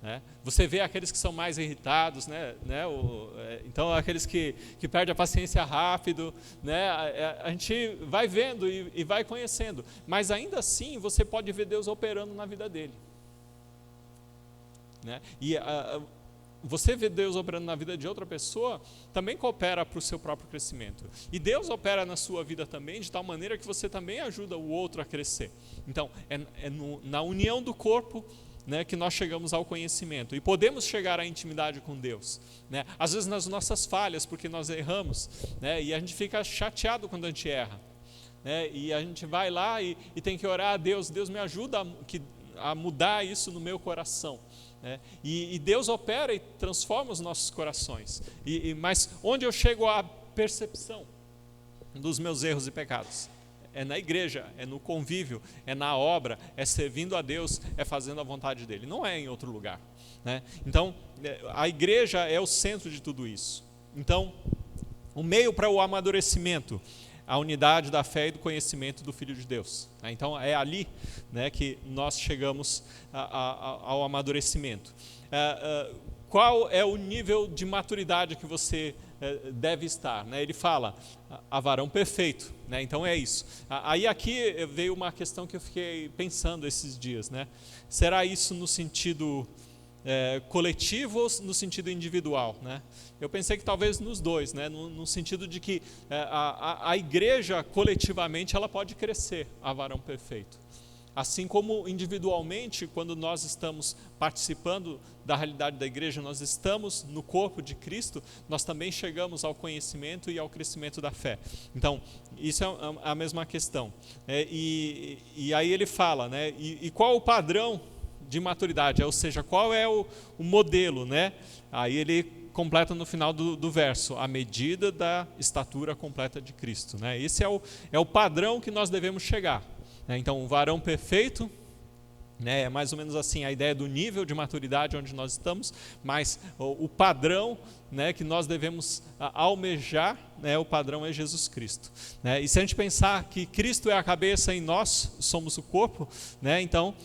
né? Você vê aqueles que são mais irritados, né? Então aqueles que perdem a paciência rápido, né? A gente vai vendo e vai conhecendo, mas ainda assim você pode ver Deus operando na vida dele, né? E você vê Deus operando na vida de outra pessoa, também coopera para o seu próprio crescimento. E Deus opera na sua vida também, de tal maneira que você também ajuda o outro a crescer. Então, na união do corpo, né, que nós chegamos ao conhecimento. E podemos chegar à intimidade com Deus, né? Às vezes nas nossas falhas, porque nós erramos, né, e a gente fica chateado quando a gente erra, né? E a gente vai lá e tem que orar a Deus. Deus me ajuda a mudar isso no meu coração, né? E Deus opera e transforma os nossos corações, mas onde eu chego à percepção dos meus erros e pecados? É na igreja, é no convívio, é na obra, é servindo a Deus, é fazendo a vontade dele, não é em outro lugar, né? Então a igreja é o centro de tudo isso. Então o meio para o amadurecimento, a unidade da fé e do conhecimento do Filho de Deus, né? Então é ali, né, que nós chegamos ao amadurecimento. Qual é o nível de maturidade que você deve estar, né? Ele fala, a varão perfeito, né? Então é isso. Aí aqui veio uma questão que eu fiquei pensando esses dias, né? Será isso no sentido coletivo ou no sentido individual, né? Eu pensei que talvez nos dois, né? No sentido de que a igreja coletivamente ela pode crescer a varão perfeito, assim como individualmente, quando nós estamos participando da realidade da igreja, nós estamos no corpo de Cristo, nós também chegamos ao conhecimento e ao crescimento da fé. Então isso é a mesma questão, e aí ele fala, né? E qual o padrão de maturidade, ou seja, qual é o modelo, né? Aí ele completa no final do verso, a medida da estatura completa de Cristo, né? Esse é o padrão que nós devemos chegar, né? Então, o varão perfeito, né, é mais ou menos assim a ideia do nível de maturidade onde nós estamos, mas o padrão, né, que nós devemos almejar, né, o padrão é Jesus Cristo, né? E se a gente pensar que Cristo é a cabeça e nós somos o corpo, né, então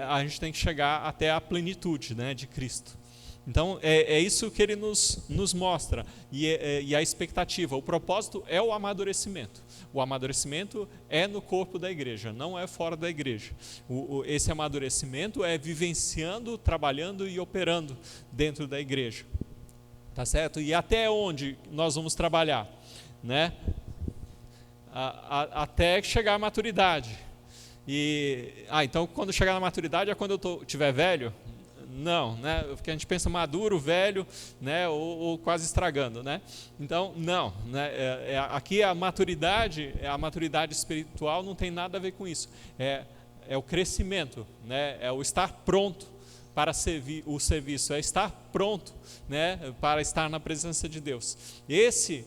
a gente tem que chegar até a plenitude, né, de Cristo. Então é isso que ele nos mostra, e a expectativa, o propósito é o amadurecimento. O amadurecimento é no corpo da igreja, não é fora da igreja. Esse amadurecimento é vivenciando, trabalhando e operando dentro da igreja, tá certo? E até onde nós vamos trabalhar, né? Até chegar à maturidade. Então quando chegar na maturidade é quando eu estiver velho? Não, né? Porque a gente pensa maduro, velho, né? Ou quase estragando, né? Então, não, né? Aqui a maturidade espiritual não tem nada a ver com isso. É o crescimento, né? É o estar pronto para servir o serviço, é estar pronto, né? Para estar na presença de Deus. Esse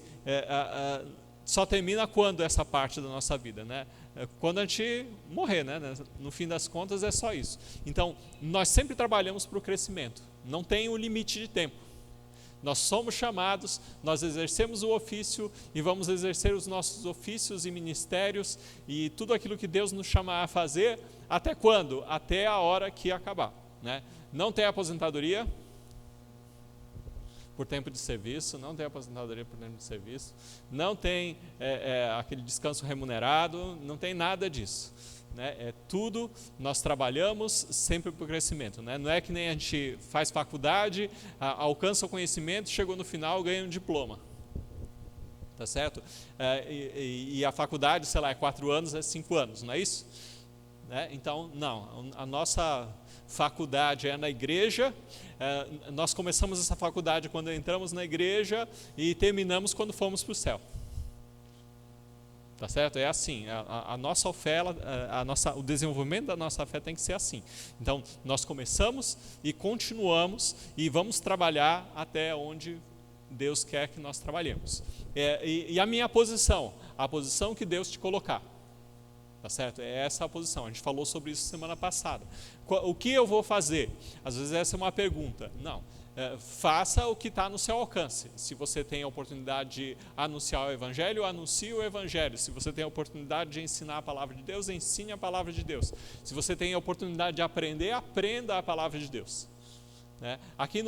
só termina quando essa parte da nossa vida, né? Quando a gente morrer, né? No fim das contas é só isso. Então, nós sempre trabalhamos para o crescimento, não tem um limite de tempo. Nós somos chamados, nós exercemos o ofício e vamos exercer os nossos ofícios e ministérios e tudo aquilo que Deus nos chamar a fazer, até quando? Até a hora que acabar, né? Não tem aposentadoria, por tempo de serviço, não tem aposentadoria por tempo de serviço, não tem aquele descanso remunerado, não tem nada disso. Né? Tudo nós trabalhamos sempre para o crescimento. Né? Não é que nem a gente faz faculdade, alcança o conhecimento, chegou no final, ganha um diploma. Tá certo? E a faculdade, sei lá, é 4 anos, é 5 anos, não é isso? Né? Então, não, a nossa faculdade é na igreja, nós começamos essa faculdade quando entramos na igreja e terminamos quando fomos para o céu. Tá certo? É assim, a nossa fé, o desenvolvimento da nossa fé tem que ser assim. Então, nós começamos e continuamos e vamos trabalhar até onde Deus quer que nós trabalhemos. E a minha posição, a posição que Deus te colocar. Tá certo? É essa a posição. A gente falou sobre isso semana passada. O que eu vou fazer? Às vezes essa é uma pergunta. Não. Faça o que está no seu alcance. Se você tem a oportunidade de anunciar o Evangelho, anuncie o Evangelho. Se você tem a oportunidade de ensinar a palavra de Deus, ensine a palavra de Deus. Se você tem a oportunidade de aprender, aprenda a palavra de Deus. Né? Aqui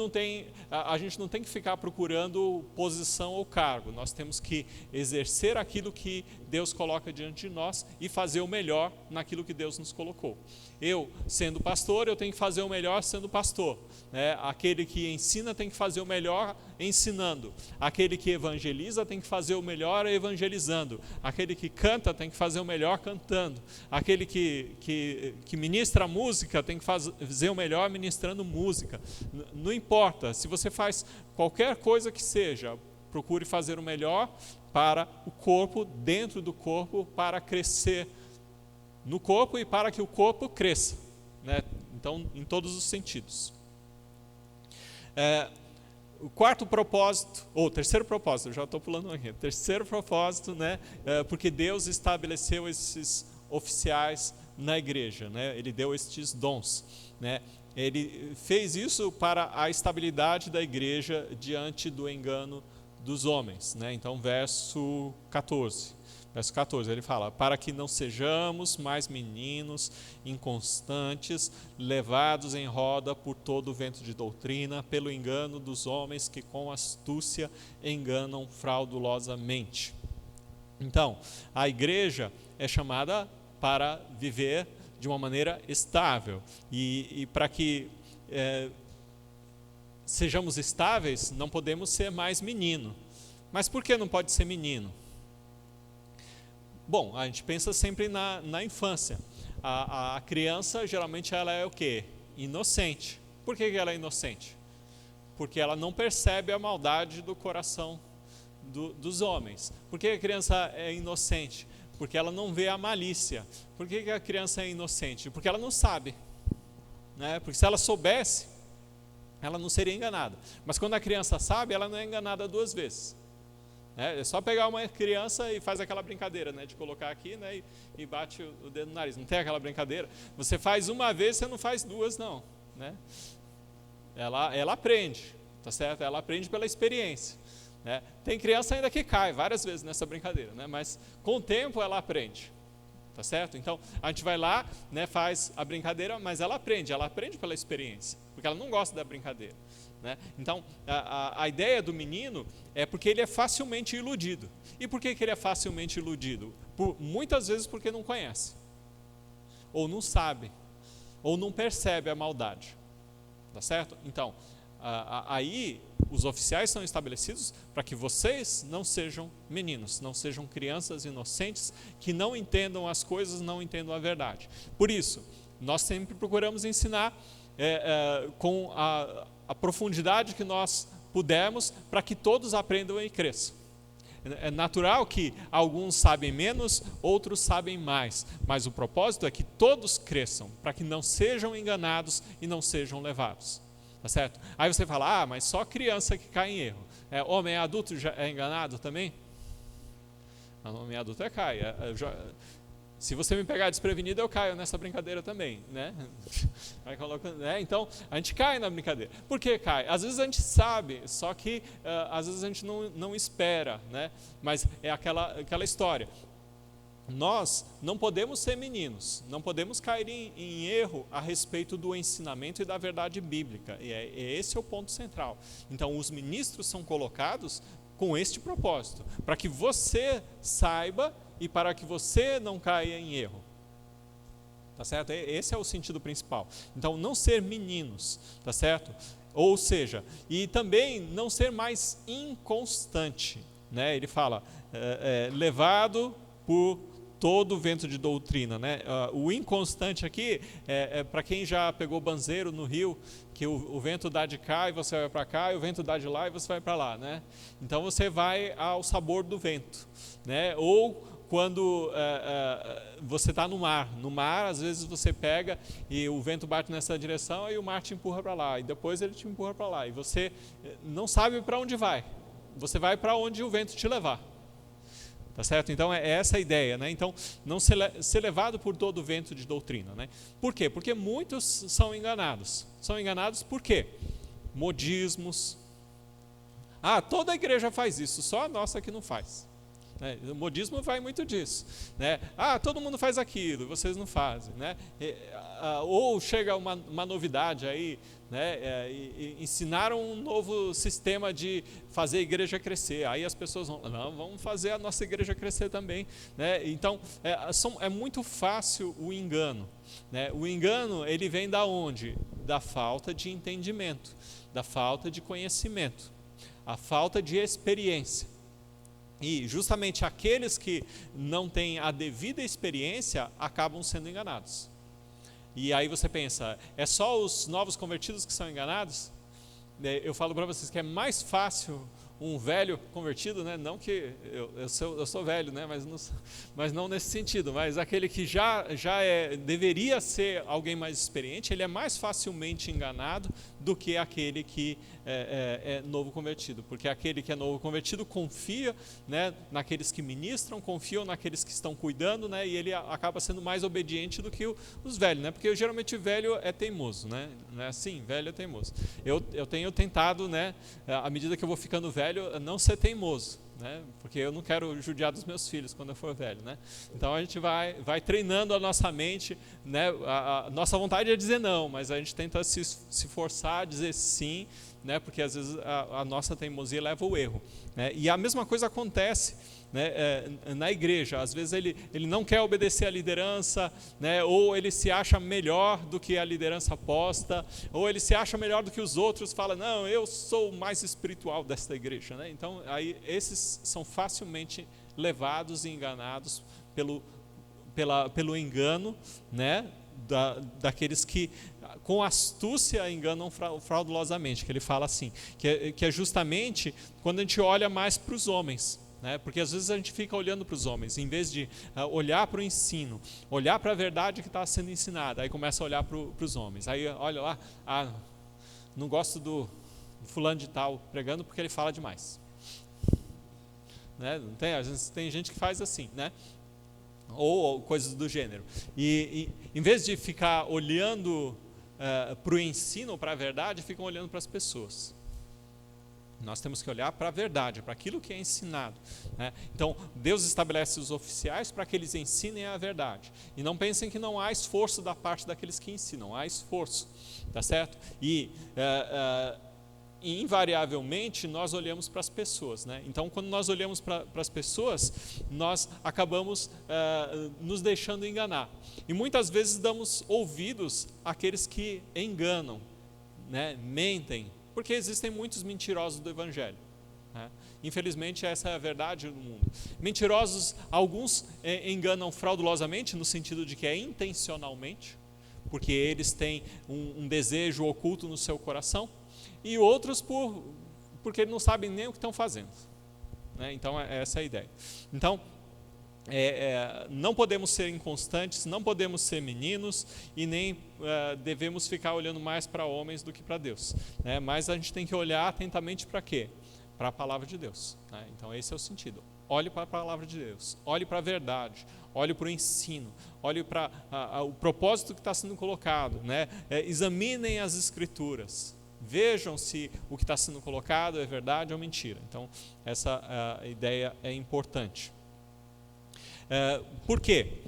a gente não tem que ficar procurando posição ou cargo, nós temos que exercer aquilo que Deus coloca diante de nós e fazer o melhor naquilo que Deus nos colocou. Eu, sendo pastor, eu tenho que fazer o melhor sendo pastor. Né? Aquele que ensina tem que fazer o melhor ensinando. Aquele que evangeliza tem que fazer o melhor evangelizando. Aquele que canta tem que fazer o melhor cantando. Aquele que ministra música tem que fazer o melhor ministrando música. Não importa, se você faz qualquer coisa que seja, procure fazer o melhor para o corpo, dentro do corpo, para crescer no corpo e para que o corpo cresça. Né? Então, em todos os sentidos. O quarto propósito, ou terceiro propósito, eu já estou pulando aqui. Terceiro propósito, né? Porque Deus estabeleceu esses oficiais na igreja, né? Ele deu estes dons, né? Ele fez isso para a estabilidade da igreja diante do engano dos homens, né? Então, verso 14, ele fala: para que não sejamos mais meninos inconstantes, levados em roda por todo o vento de doutrina, pelo engano dos homens que com astúcia enganam fraudulosamente. Então, a igreja é chamada para viver de uma maneira estável, e para que sejamos estáveis, não podemos ser mais menino. Mas por que não pode ser menino? Bom, a gente pensa sempre na infância. A criança, geralmente, ela é o quê? Inocente. Por que ela é inocente? Porque ela não percebe a maldade do coração dos homens. Por que a criança é inocente? Porque ela não vê a malícia. Por que a criança é inocente? Porque ela não sabe. Né? Porque se ela soubesse, ela não seria enganada. Mas quando a criança sabe, ela não é enganada 2 vezes. É só pegar uma criança e faz aquela brincadeira, né, de colocar aqui, né, e bate o dedo no nariz. Não tem aquela brincadeira? Você faz uma vez, você não faz 2, não. Né? Ela aprende, tá certo? Ela aprende pela experiência. Né? Tem criança ainda que cai várias vezes nessa brincadeira, né? Mas com o tempo ela aprende. Tá certo? Então, a gente vai lá, né, faz a brincadeira, mas ela aprende pela experiência, porque ela não gosta da brincadeira. Né? Então, a ideia do menino é porque ele é facilmente iludido. E por que ele é facilmente iludido? Muitas vezes porque não conhece, ou não sabe, ou não percebe a maldade. Tá certo? Então, aí os oficiais são estabelecidos para que vocês não sejam meninos, não sejam crianças inocentes que não entendam as coisas, não entendam a verdade. Por isso, nós sempre procuramos ensinar com a profundidade que nós pudermos para que todos aprendam e cresçam. É natural que alguns sabem menos, outros sabem mais, mas o propósito é que todos cresçam, para que não sejam enganados e não sejam levados. Tá certo? Aí você fala, mas só criança que cai em erro. Homem adulto já é enganado também? Não, homem adulto cai. Se você me pegar desprevenido, eu caio nessa brincadeira também. Né? Então, a gente cai na brincadeira. Por que cai? Às vezes a gente sabe, só que às vezes a gente não espera. Né? Mas é aquela história. nós não podemos ser meninos, não podemos cair em erro a respeito do ensinamento e da verdade bíblica. E esse é o ponto central. Então, os ministros são colocados com este propósito, para que você saiba e para que você não caia em erro. Tá certo? Esse é o sentido principal. Então, não ser meninos, tá certo? Ou seja, e também não ser mais inconstante, né? Ele fala, levado por todo o vento de doutrina, né? O inconstante aqui para quem já pegou banzeiro no rio, que o vento dá de cá e você vai para cá, e o vento dá de lá e você vai para lá, né? Então você vai ao sabor do vento, né? Ou quando você está no mar, às vezes você pega e o vento bate nessa direção e o mar te empurra para lá, e depois ele te empurra para lá, e você não sabe para onde vai, você vai para onde o vento te levar. Tá certo? Então é essa a ideia, né? Então, não ser levado por todo o vento de doutrina, né? Por quê? Porque muitos são enganados. São enganados por quê? Modismos. Toda a igreja faz isso, só a nossa que não faz. O modismo vai muito disso, né? Todo mundo faz aquilo, vocês não fazem, né? Ou chega uma novidade aí, né? Ensinaram um novo sistema de fazer a igreja crescer, aí as pessoas vão, não, vamos fazer a nossa igreja crescer também, né? Então é muito fácil o engano, né? O engano, ele vem da onde? Da falta de entendimento, da falta de conhecimento, a falta de experiência. E justamente aqueles que não têm a devida experiência acabam sendo enganados. E aí você pensa, é só os novos convertidos que são enganados? Eu falo para vocês que é mais fácil um velho convertido, né? Não que eu sou velho, né? Mas não nesse sentido, mas aquele que deveria ser alguém mais experiente, ele é mais facilmente enganado do que aquele que é novo convertido, porque aquele que é novo convertido confia, né, naqueles que ministram, confiam naqueles que estão cuidando, né, e ele acaba sendo mais obediente do que os velhos, né, porque geralmente o velho é teimoso, né, não é assim? Velho é teimoso. Eu tenho tentado, né, à medida que eu vou ficando velho, não ser teimoso, né, porque eu não quero judiar dos meus filhos quando eu for velho, né. Então a gente vai treinando a nossa mente, né, a nossa vontade é dizer não, mas a gente tenta se forçar a dizer sim, né, porque às vezes a nossa teimosia leva ao erro, né, e a mesma coisa acontece, né, na igreja. Às vezes ele não quer obedecer à liderança, né, ou ele se acha melhor do que a liderança posta, ou ele se acha melhor do que os outros, fala, não, eu sou o mais espiritual desta igreja, né? Então aí esses são facilmente levados e enganados pelo engano, né, daqueles que com astúcia enganam fraudulosamente, que ele fala assim, que é justamente quando a gente olha mais para os homens, né? Porque às vezes a gente fica olhando para os homens, em vez de olhar para o ensino, olhar para a verdade que está sendo ensinada, aí começa a olhar para os homens, aí olha lá, não gosto do fulano de tal pregando porque ele fala demais, né? Não tem, às vezes tem gente que faz assim, né? Ou coisas do gênero, e em vez de ficar olhando para o ensino, para a verdade, ficam olhando para as pessoas. Nós temos que olhar para a verdade, para aquilo que é ensinado, né? Então Deus estabelece os oficiais para que eles ensinem a verdade, e não pensem que não há esforço da parte daqueles que ensinam, há esforço, tá certo? E invariavelmente nós olhamos para as pessoas, né? Então quando nós olhamos para as pessoas, nós acabamos nos deixando enganar, e muitas vezes damos ouvidos àqueles que enganam, né? Mentem, porque existem muitos mentirosos do evangelho, né? Infelizmente essa é a verdade do mundo. Mentirosos, alguns enganam fraudulosamente, no sentido de que é intencionalmente, porque eles têm um desejo oculto no seu coração, e outros porque não sabem nem o que estão fazendo, né? Então essa é a ideia. Então não podemos ser inconstantes, não podemos ser meninos, e nem devemos ficar olhando mais para homens do que para Deus, né? Mas a gente tem que olhar atentamente para quê? Para a palavra de Deus, né? Então esse é o sentido. Olhe para a palavra de Deus, olhe para a verdade, olhe para o ensino, olhe para o propósito que está sendo colocado, né? Examinem as escrituras, vejam se o que está sendo colocado é verdade ou mentira. Então essa ideia é importante. Por quê?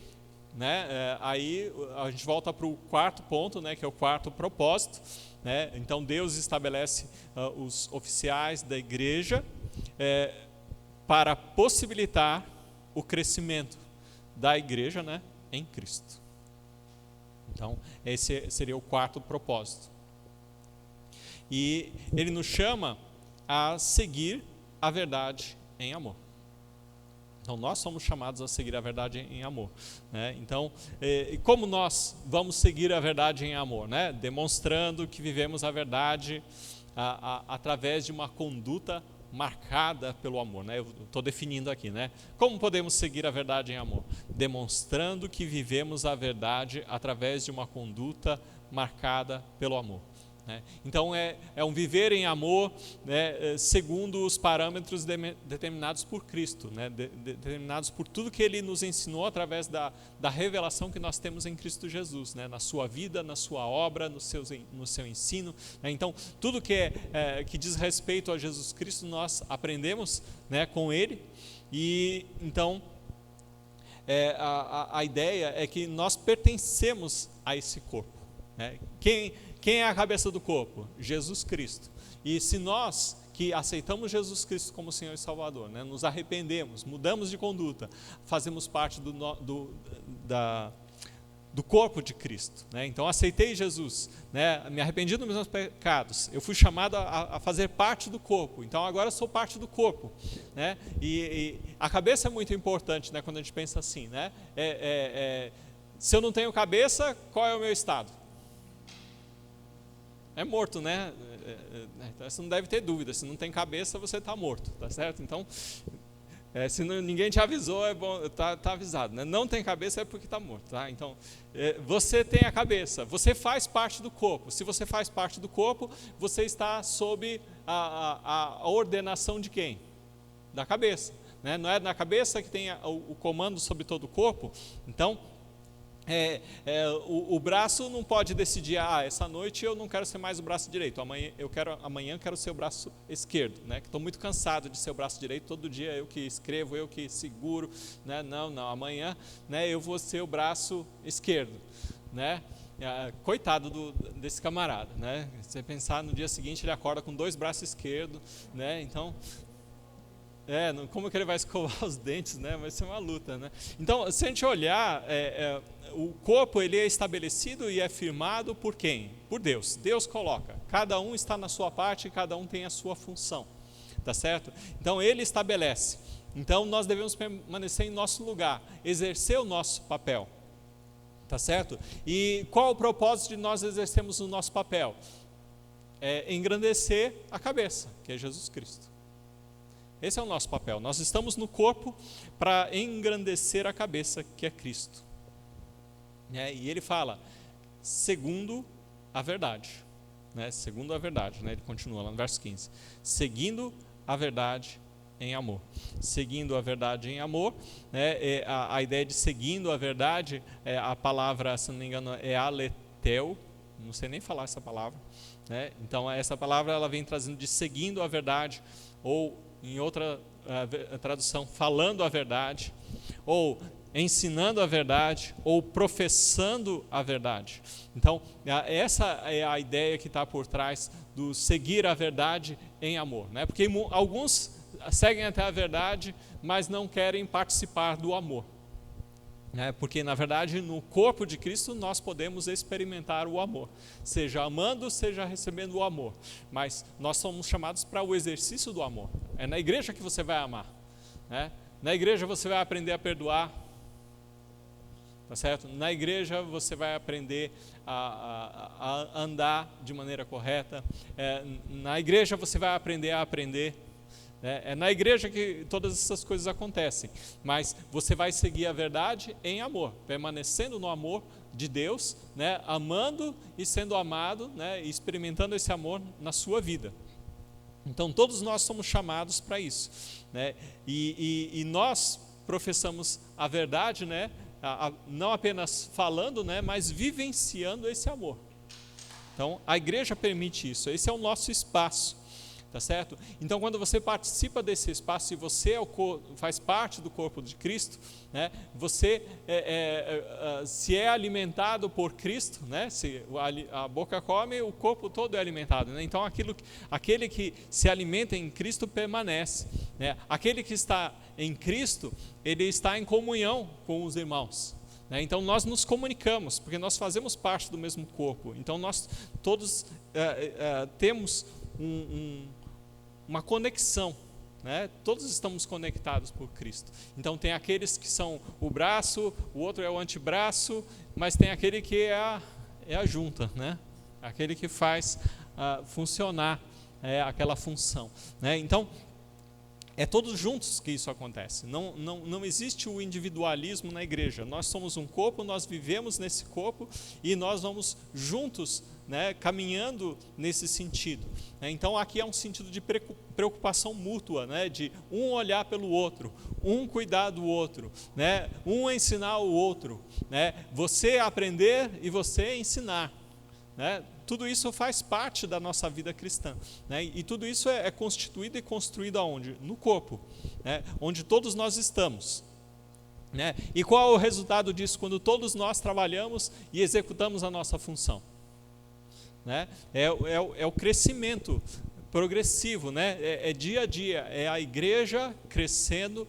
Né? Aí a gente volta para o quarto ponto, né, que é o quarto propósito. Né? Então Deus estabelece os oficiais da igreja para possibilitar o crescimento da igreja, né, em Cristo. Então esse seria o quarto propósito. E ele nos chama a seguir a verdade em amor. Então nós somos chamados a seguir a verdade em amor, né? Então, e como nós vamos seguir a verdade em amor, né? Demonstrando que vivemos a verdade através de uma conduta marcada pelo amor, né? Eu estou definindo aqui, né? Como podemos seguir a verdade em amor? Demonstrando que vivemos a verdade através de uma conduta marcada pelo amor. Então é um viver em amor, né, segundo os parâmetros determinados por Cristo, né, determinados por tudo que Ele nos ensinou através da revelação que nós temos em Cristo Jesus, né, na sua vida, na sua obra, no seu ensino. Né. Então tudo que diz respeito a Jesus Cristo nós aprendemos, né, com Ele. E então a ideia é que nós pertencemos a esse corpo, né. Quem é a cabeça do corpo? Jesus Cristo. E se nós que aceitamos Jesus Cristo como Senhor e Salvador, né, nos arrependemos, mudamos de conduta, fazemos parte do corpo de Cristo. Né? Então aceitei Jesus, né, me arrependi dos meus pecados, eu fui chamado a fazer parte do corpo, então agora eu sou parte do corpo. Né? E a cabeça é muito importante, né, quando a gente pensa assim. Né? Se eu não tenho cabeça, qual é o meu estado? É morto, né? Então, você não deve ter dúvida. Se não tem cabeça, você está morto, tá certo? Então, se ninguém te avisou, é bom, tá avisado. Né? Não tem cabeça é porque está morto, tá? Então, você tem a cabeça. Você faz parte do corpo. Se você faz parte do corpo, você está sob a ordenação de quem? Da cabeça. Né? Não é na cabeça que tem o comando sobre todo o corpo? Então, o braço não pode decidir, essa noite eu não quero ser mais o braço direito, amanhã eu quero ser o braço esquerdo, né? Estou muito cansado de ser o braço direito, todo dia eu que escrevo, eu que seguro, né? Não, amanhã, né, eu vou ser o braço esquerdo, né? Coitado desse camarada, né? Você pensar no dia seguinte ele acorda com 2 braços esquerdos, né? Então, como que ele vai escovar os dentes, né? Vai ser uma luta, né? Então, se a gente olhar, o corpo ele é estabelecido e é firmado por quem? Por Deus. Deus coloca. Cada um está na sua parte e cada um tem a sua função. Tá certo? Então, Ele estabelece. Então, nós devemos permanecer em nosso lugar, exercer o nosso papel. Tá certo? E qual o propósito de nós exercermos o nosso papel? Engrandecer a cabeça, que é Jesus Cristo. Esse é o nosso papel. Nós estamos no corpo para engrandecer a cabeça, que é Cristo. E ele fala, segundo a verdade. Né? Segundo a verdade. Né? Ele continua lá no verso 15. Seguindo a verdade em amor. Seguindo a verdade em amor. Né? A ideia de seguindo a verdade, a palavra, se não me engano, é aletel. Não sei nem falar essa palavra. Né? Então, essa palavra ela vem trazendo de seguindo a verdade, ou em outra tradução, falando a verdade, ou ensinando a verdade, ou professando a verdade. Então, essa é a ideia que está por trás do seguir a verdade em amor. Né? Porque alguns seguem até a verdade, mas não querem participar do amor. Porque, na verdade, no corpo de Cristo nós podemos experimentar o amor, seja amando, seja recebendo o amor, mas nós somos chamados para o exercício do amor. É na igreja que você vai amar, né? Na igreja você vai aprender a perdoar, tá certo? Na igreja você vai aprender a andar de maneira correta, na igreja você vai aprender a aprender. É na igreja que todas essas coisas acontecem, mas você vai seguir a verdade em amor, permanecendo no amor de Deus, né, amando e sendo amado, né, e experimentando esse amor na sua vida. Então todos nós somos chamados para isso, né, e nós professamos a verdade, né, não apenas falando, né, mas vivenciando esse amor. Então a igreja permite isso, esse é o nosso espaço. Tá certo? Então, quando você participa desse espaço e você faz parte do corpo de Cristo, né, você se é alimentado por Cristo, né, se a boca come, o corpo todo é alimentado. Né? Então, aquele que se alimenta em Cristo permanece. Né? Aquele que está em Cristo, ele está em comunhão com os irmãos. Né? Então, nós nos comunicamos, porque nós fazemos parte do mesmo corpo. Então, nós todos temos uma conexão, né? Todos estamos conectados por Cristo. Então tem aqueles que são o braço, o outro é o antebraço, mas tem aquele que é a junta, né? Aquele que faz funcionar aquela função, né? Então é todos juntos que isso acontece. Não existe o individualismo na igreja. Nós somos um corpo, nós vivemos nesse corpo e nós vamos juntos, né, caminhando nesse sentido. Então aqui é um sentido de preocupação mútua, né, de um olhar pelo outro, um cuidar do outro, né, um ensinar o outro, né, você aprender e você ensinar. Né? Tudo isso faz parte da nossa vida cristã, né? E tudo isso é constituído e construído aonde? No corpo, né? Onde todos nós estamos, né? E qual é o resultado disso quando todos nós trabalhamos e executamos a nossa função? Né? É o crescimento progressivo, né? É dia a dia, é a igreja crescendo,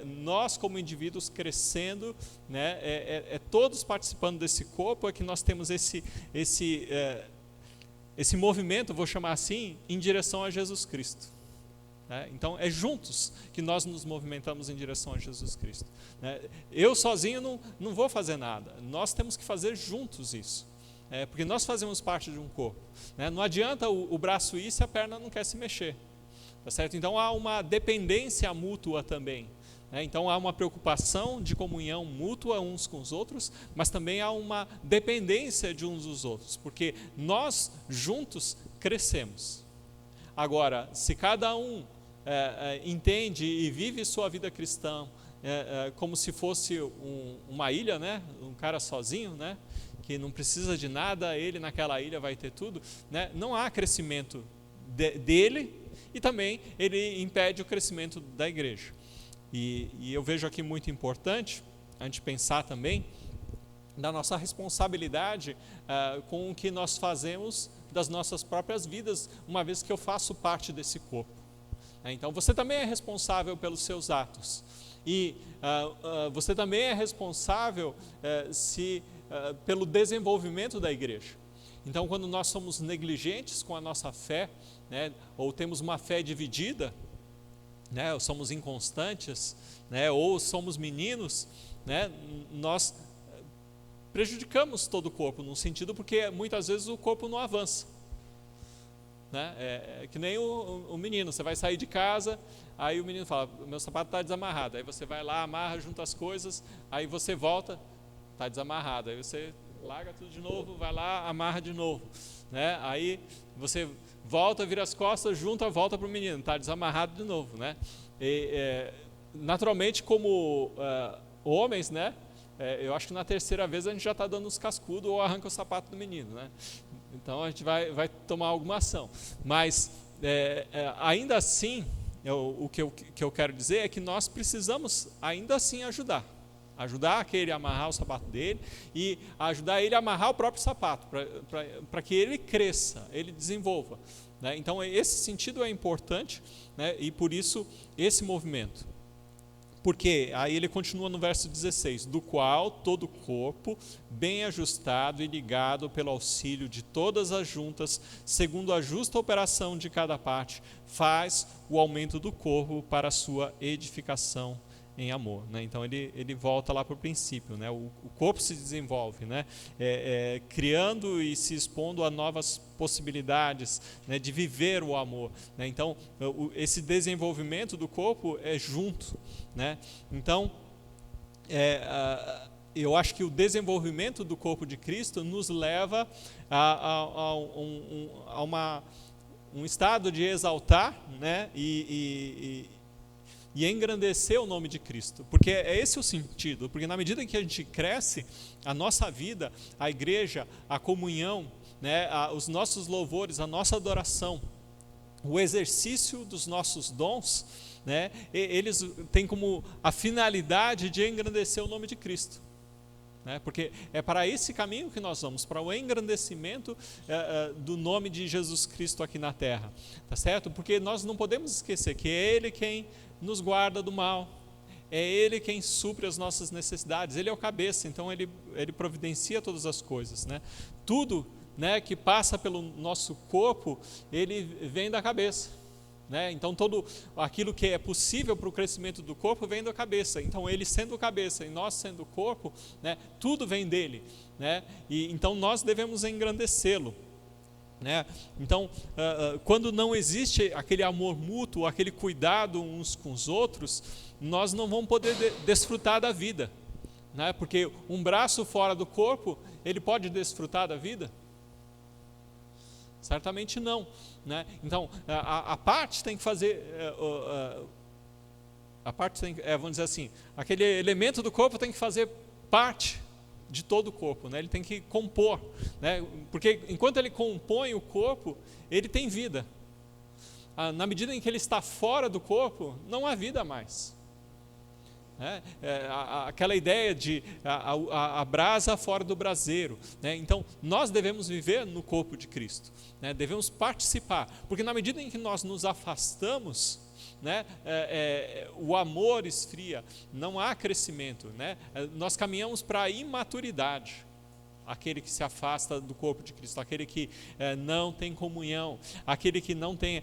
nós como indivíduos crescendo, né? Todos participando desse corpo, é que nós temos esse movimento, vou chamar assim, em direção a Jesus Cristo. Né? Então é juntos que nós nos movimentamos em direção a Jesus Cristo. Né? Eu sozinho não vou fazer nada, nós temos que fazer juntos isso. Porque nós fazemos parte de um corpo. Né? Não adianta o braço ir se a perna não quer se mexer. Tá certo? Então há uma dependência mútua também. Né? Então há uma preocupação de comunhão mútua uns com os outros, mas também há uma dependência de uns dos outros, porque nós juntos crescemos. Agora, se cada um entende e vive sua vida cristã como se fosse uma ilha, né? Um cara sozinho, né? Que não precisa de nada, ele naquela ilha vai ter tudo, né? Não há crescimento dele e também ele impede o crescimento da igreja. E eu vejo aqui muito importante a gente pensar também da nossa responsabilidade com o que nós fazemos das nossas próprias vidas, uma vez que eu faço parte desse corpo. Então você também é responsável pelos seus atos e você também é responsável pelo desenvolvimento da igreja. Então, quando nós somos negligentes com a nossa fé, né, ou temos uma fé dividida, né, ou somos inconstantes, né, ou somos meninos, né, nós prejudicamos todo o corpo, num sentido porque muitas vezes o corpo não avança. Né? É que nem o menino, você vai sair de casa, aí o menino fala, meu sapato está desamarrado, aí você vai lá, amarra, junta as coisas, aí você volta, está desamarrado, aí você larga tudo de novo, vai lá, amarra de novo, né? Aí você volta, vira as costas, junta, volta para o menino, está desamarrado de novo, né? Naturalmente, como homens, né? Eu acho que na terceira vez a gente já está dando os cascudos ou arranca o sapato do menino, né? Então a gente vai tomar alguma ação, mas ainda assim, o que eu quero dizer é que nós precisamos ainda assim ajudar aquele a amarrar o sapato dele e ajudar ele a amarrar o próprio sapato, para que ele cresça, ele desenvolva. Né? Então esse sentido é importante, né? E por isso esse movimento. Porque aí ele continua no verso 16, do qual todo o corpo, bem ajustado e ligado pelo auxílio de todas as juntas, segundo a justa operação de cada parte, faz o aumento do corpo para a sua edificação em amor. Né? Então ele volta lá para o princípio, né? O corpo se desenvolve, né? Criando e se expondo a novas possibilidades, né? De viver o amor. Né? Então esse desenvolvimento do corpo é junto. Né? Então eu acho que o desenvolvimento do corpo de Cristo nos leva a um estado de exaltar, né? E engrandecer o nome de Cristo, porque é esse o sentido, porque na medida em que a gente cresce, a nossa vida, a igreja, a comunhão, né, os nossos louvores, a nossa adoração, o exercício dos nossos dons, né, eles têm como a finalidade de engrandecer o nome de Cristo. Né, porque é para esse caminho que nós vamos, para o engrandecimento do nome de Jesus Cristo aqui na terra. Tá certo? Porque nós não podemos esquecer que é Ele quem nos guarda do mal, é Ele quem supre as nossas necessidades, Ele é o cabeça, então Ele providencia todas as coisas. Né? Tudo, né, que passa pelo nosso corpo, ele vem da cabeça. Né? Então, todo aquilo que é possível para o crescimento do corpo vem da cabeça. Então, ele sendo cabeça e nós sendo corpo, né, tudo vem dele. Né? E, então, nós devemos engrandecê-lo. Né? Então, quando não existe aquele amor mútuo, aquele cuidado uns com os outros, nós não vamos poder desfrutar da vida. Né? Porque um braço fora do corpo, ele pode desfrutar da vida? Certamente não. Né? Então, a parte tem que fazer, vamos dizer assim, aquele elemento do corpo tem que fazer parte de todo o corpo, né? Ele tem que compor, né? Porque enquanto ele compõe o corpo, ele tem vida. Na medida em que ele está fora do corpo, não há vida mais. Aquela ideia de a brasa fora do braseiro. Né? Então, nós devemos viver no corpo de Cristo. Né? Devemos participar. Porque na medida em que nós nos afastamos, né, o amor esfria, não há crescimento. Né? Nós caminhamos para a imaturidade. Aquele que se afasta do corpo de Cristo, aquele que não tem comunhão, aquele que não tem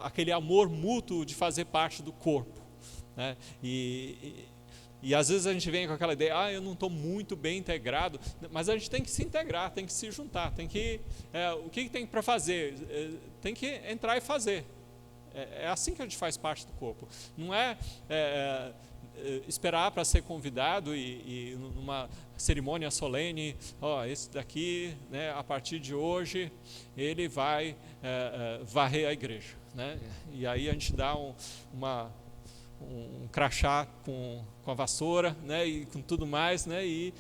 aquele amor mútuo de fazer parte do corpo. Né? E às vezes a gente vem com aquela ideia, eu não estou muito bem integrado, mas a gente tem que se integrar, tem que se juntar, tem que, o que tem para fazer? Tem que entrar e fazer. É assim que a gente faz parte do corpo. Não é esperar para ser convidado e numa cerimônia solene, esse daqui, né, a partir de hoje, ele vai varrer a igreja. Né? E aí a gente dá um crachá com a vassoura, né, e com tudo mais, né, e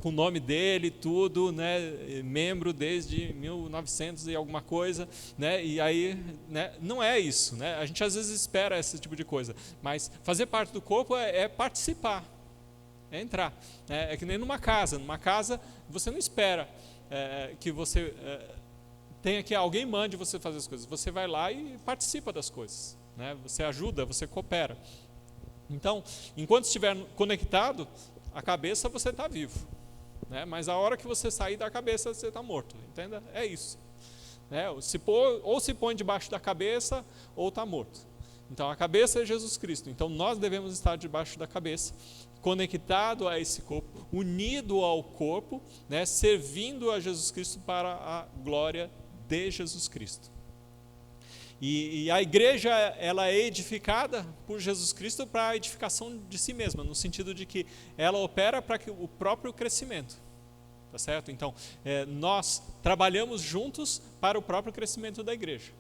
com o nome dele, tudo, né, membro desde 1900 e alguma coisa, né, e aí, né, não é isso, né, a gente às vezes espera esse tipo de coisa, mas fazer parte do corpo é participar, é entrar, né, é que nem numa casa você não espera que você tenha que alguém mande você fazer as coisas, você vai lá e participa das coisas. Né? Você ajuda, você coopera. Então, enquanto estiver conectado, a cabeça você está vivo. Né? Mas a hora que você sair da cabeça, você está morto. Entenda? É isso. Né? Ou se põe debaixo da cabeça, ou está morto. Então, a cabeça é Jesus Cristo. Então, nós devemos estar debaixo da cabeça, conectado a esse corpo, unido ao corpo, né? Servindo a Jesus Cristo para a glória de Jesus Cristo. E a igreja, ela é edificada por Jesus Cristo para a edificação de si mesma, no sentido de que ela opera para o próprio crescimento. Tá certo? Então, nós trabalhamos juntos para o próprio crescimento da igreja.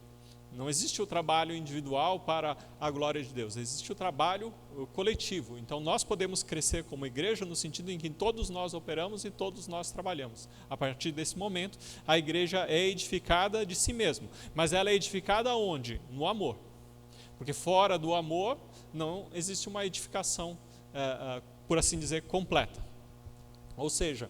Não existe o trabalho individual para a glória de Deus, existe o trabalho coletivo. Então nós podemos crescer como igreja no sentido em que todos nós operamos e todos nós trabalhamos. A partir desse momento, a igreja é edificada de si mesma. Mas ela é edificada onde? No amor. Porque fora do amor não existe uma edificação, por assim dizer, completa. Ou seja,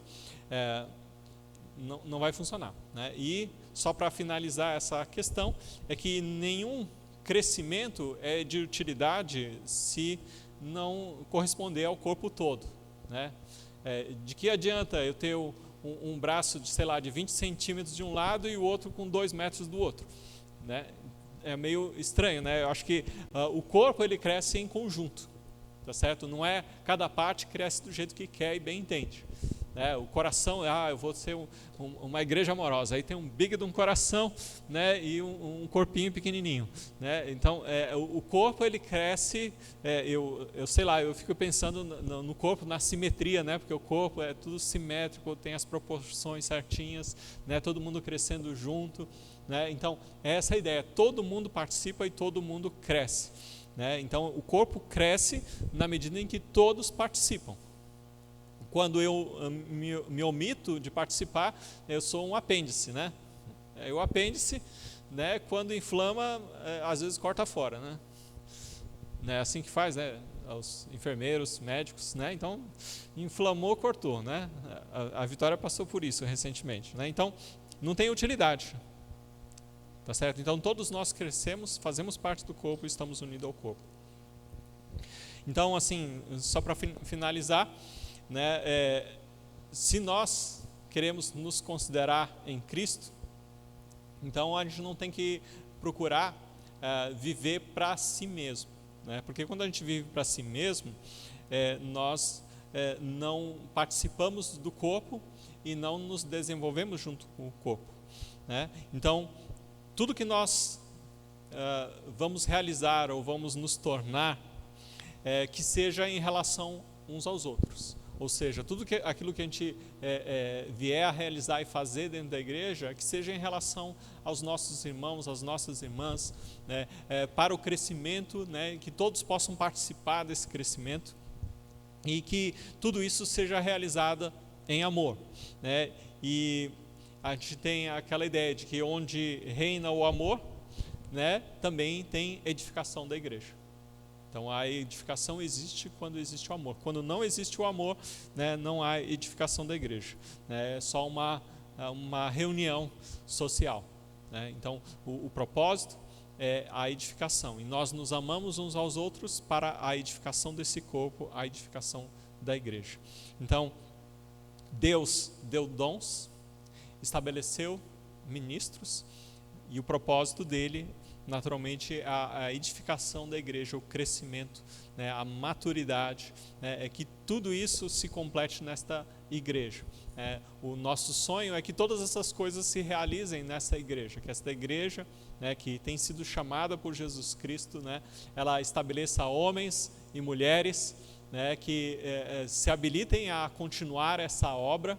não vai funcionar. Né? E só para finalizar essa questão, é que nenhum crescimento é de utilidade se não corresponder ao corpo todo. Né? De que adianta eu ter um braço de, sei lá, de 20 centímetros de um lado e o outro com 2 metros do outro? Né? É meio estranho, né? Eu acho que o corpo ele cresce em conjunto, tá certo? Não é cada parte cresce do jeito que quer e bem entende. O coração, eu vou ser uma igreja amorosa, aí tem um big de um coração, né, e um corpinho pequenininho, né? Então o corpo ele cresce, eu sei lá, eu fico pensando no corpo, na simetria, né, porque o corpo é tudo simétrico, tem as proporções certinhas, né, todo mundo crescendo junto, né? Então é essa a ideia, todo mundo participa e todo mundo cresce, né? Então o corpo cresce na medida em que todos participam. Quando eu me omito de participar, eu sou um apêndice, né? O apêndice, né, quando inflama, às vezes corta fora, né? É assim que faz, né? Os enfermeiros, médicos, né? Então, inflamou, cortou, né? A Vitória passou por isso recentemente, né? Então, não tem utilidade, tá certo? Então, todos nós crescemos, fazemos parte do corpo e estamos unidos ao corpo. Então, assim, só para finalizar, né? Se nós queremos nos considerar em Cristo, então a gente não tem que procurar viver para si mesmo, né? Porque quando a gente vive para si mesmo, nós não participamos do corpo e não nos desenvolvemos junto com o corpo, né? Então, tudo que nós vamos realizar ou vamos nos tornar, que seja em relação uns aos outros. Ou seja, aquilo que a gente vier a realizar e fazer dentro da igreja, que seja em relação aos nossos irmãos, às nossas irmãs, né, para o crescimento, né, que todos possam participar desse crescimento e que tudo isso seja realizado em amor, né? E a gente tem aquela ideia de que onde reina o amor, né, também tem edificação da igreja. Então, a edificação existe quando existe o amor. Quando não existe o amor, né, não há edificação da igreja. Né, é só uma reunião social. Né? Então, o propósito é a edificação. E nós nos amamos uns aos outros para a edificação desse corpo, a edificação da igreja. Então, Deus deu dons, estabeleceu ministros, e o propósito dele, naturalmente, a edificação da igreja, o crescimento, né, a maturidade, né, é que tudo isso se complete nesta igreja. O nosso sonho é que todas essas coisas se realizem nessa igreja, que esta igreja, né, que tem sido chamada por Jesus Cristo, né, ela estabeleça homens e mulheres, né, que se habilitem a continuar essa obra,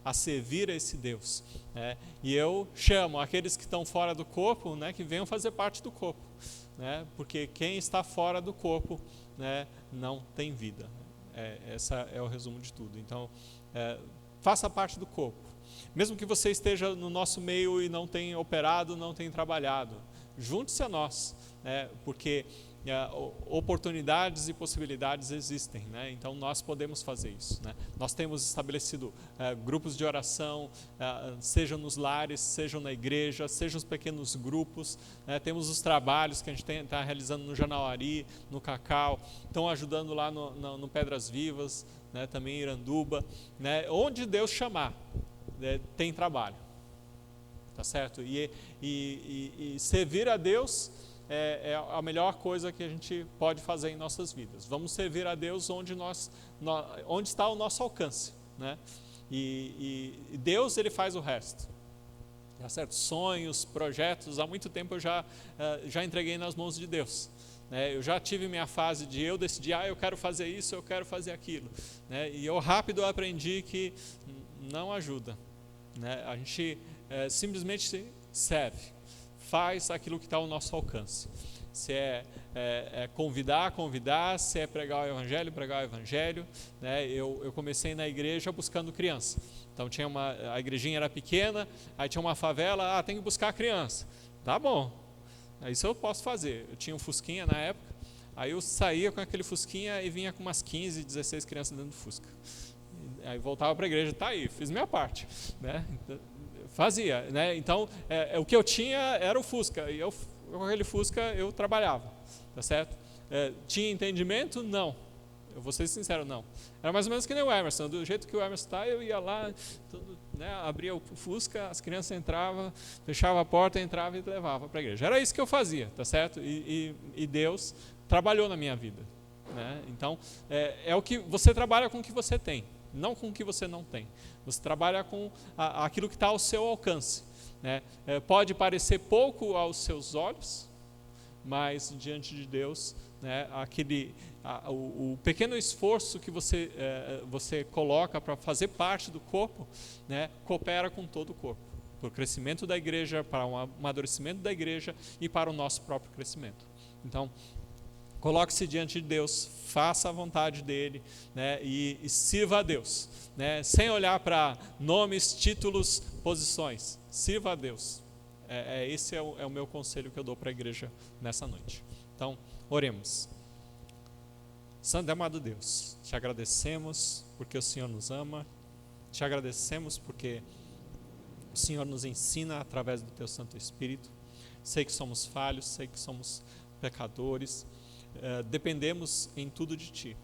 a servir a esse Deus, né? E eu chamo aqueles que estão fora do corpo, né, que venham fazer parte do corpo, né? Porque quem está fora do corpo, né, não tem vida. Esse é o resumo de tudo. Então, faça parte do corpo. Mesmo que você esteja no nosso meio e não tenha operado, não tenha trabalhado, junte-se a nós, né? Porque oportunidades e possibilidades existem, né? Então nós podemos fazer isso, né? Nós temos estabelecido grupos de oração, sejam nos lares, sejam na igreja, sejam os pequenos grupos, né? Temos os trabalhos que a gente está realizando no Janauari, no Cacau, estão ajudando lá no Pedras Vivas, né? Também em Iranduba, né? Onde Deus chamar, né? Tem trabalho, tá certo? E servir a Deus é a melhor coisa que a gente pode fazer em nossas vidas. Vamos servir a Deus onde está o nosso alcance, né? E Deus, ele faz o resto, tá certo? Sonhos, projetos, há muito tempo eu já entreguei nas mãos de Deus, né? Eu já tive minha fase de eu decidir, eu quero fazer isso, eu quero fazer aquilo, né? E eu rápido aprendi que não ajuda, né? A gente simplesmente serve, faz aquilo que está ao nosso alcance. Se é convidar, se é pregar o evangelho, né? Eu comecei na igreja buscando criança. Então a igrejinha era pequena, aí tinha uma favela, tem que buscar a criança. Tá bom, isso eu posso fazer. Eu tinha um Fusquinha na época, aí eu saía com aquele Fusquinha e vinha com umas 15, 16 crianças dentro do Fusca. Aí voltava para a igreja, tá aí, fiz minha parte, né? Fazia, né? Então, o que eu tinha era o Fusca, e com aquele Fusca eu trabalhava, tá certo? Tinha entendimento? Não. Eu vou ser sincero, não. Era mais ou menos que nem o Emerson. Do jeito que o Emerson está, eu ia lá, né, abria o Fusca, as crianças entravam, fechava a porta, entrava e levava para a igreja. Era isso que eu fazia, tá certo? E Deus trabalhou na minha vida, né? Então, é o que você trabalha com o que você tem, não com o que você não tem. Você trabalha com aquilo que está ao seu alcance, né? Pode parecer pouco aos seus olhos, mas diante de Deus, né, o pequeno esforço que você coloca para fazer parte do corpo, né, coopera com todo o corpo, para o crescimento da igreja, para o amadurecimento da igreja e para o nosso próprio crescimento. Então, coloque-se diante de Deus, faça a vontade dele, né, e sirva a Deus, né, sem olhar para nomes, títulos, posições. Sirva a Deus. Esse é o meu conselho que eu dou para a igreja nessa noite. Então, oremos. Santo e amado Deus, te agradecemos porque o Senhor nos ama, te agradecemos porque o Senhor nos ensina através do teu Santo Espírito. Sei que somos falhos, sei que somos pecadores, dependemos em tudo de Ti.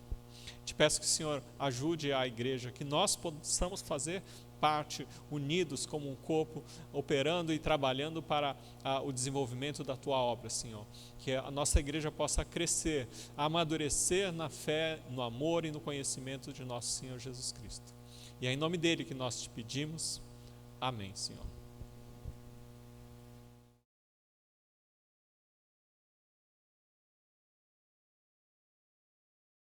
Te peço que o Senhor ajude a igreja, que nós possamos fazer parte, unidos como um corpo, operando e trabalhando para o desenvolvimento da Tua obra, Senhor. Que a nossa igreja possa crescer, amadurecer na fé, no amor e no conhecimento de nosso Senhor Jesus Cristo. E é em nome dele que nós te pedimos. Amém, Senhor.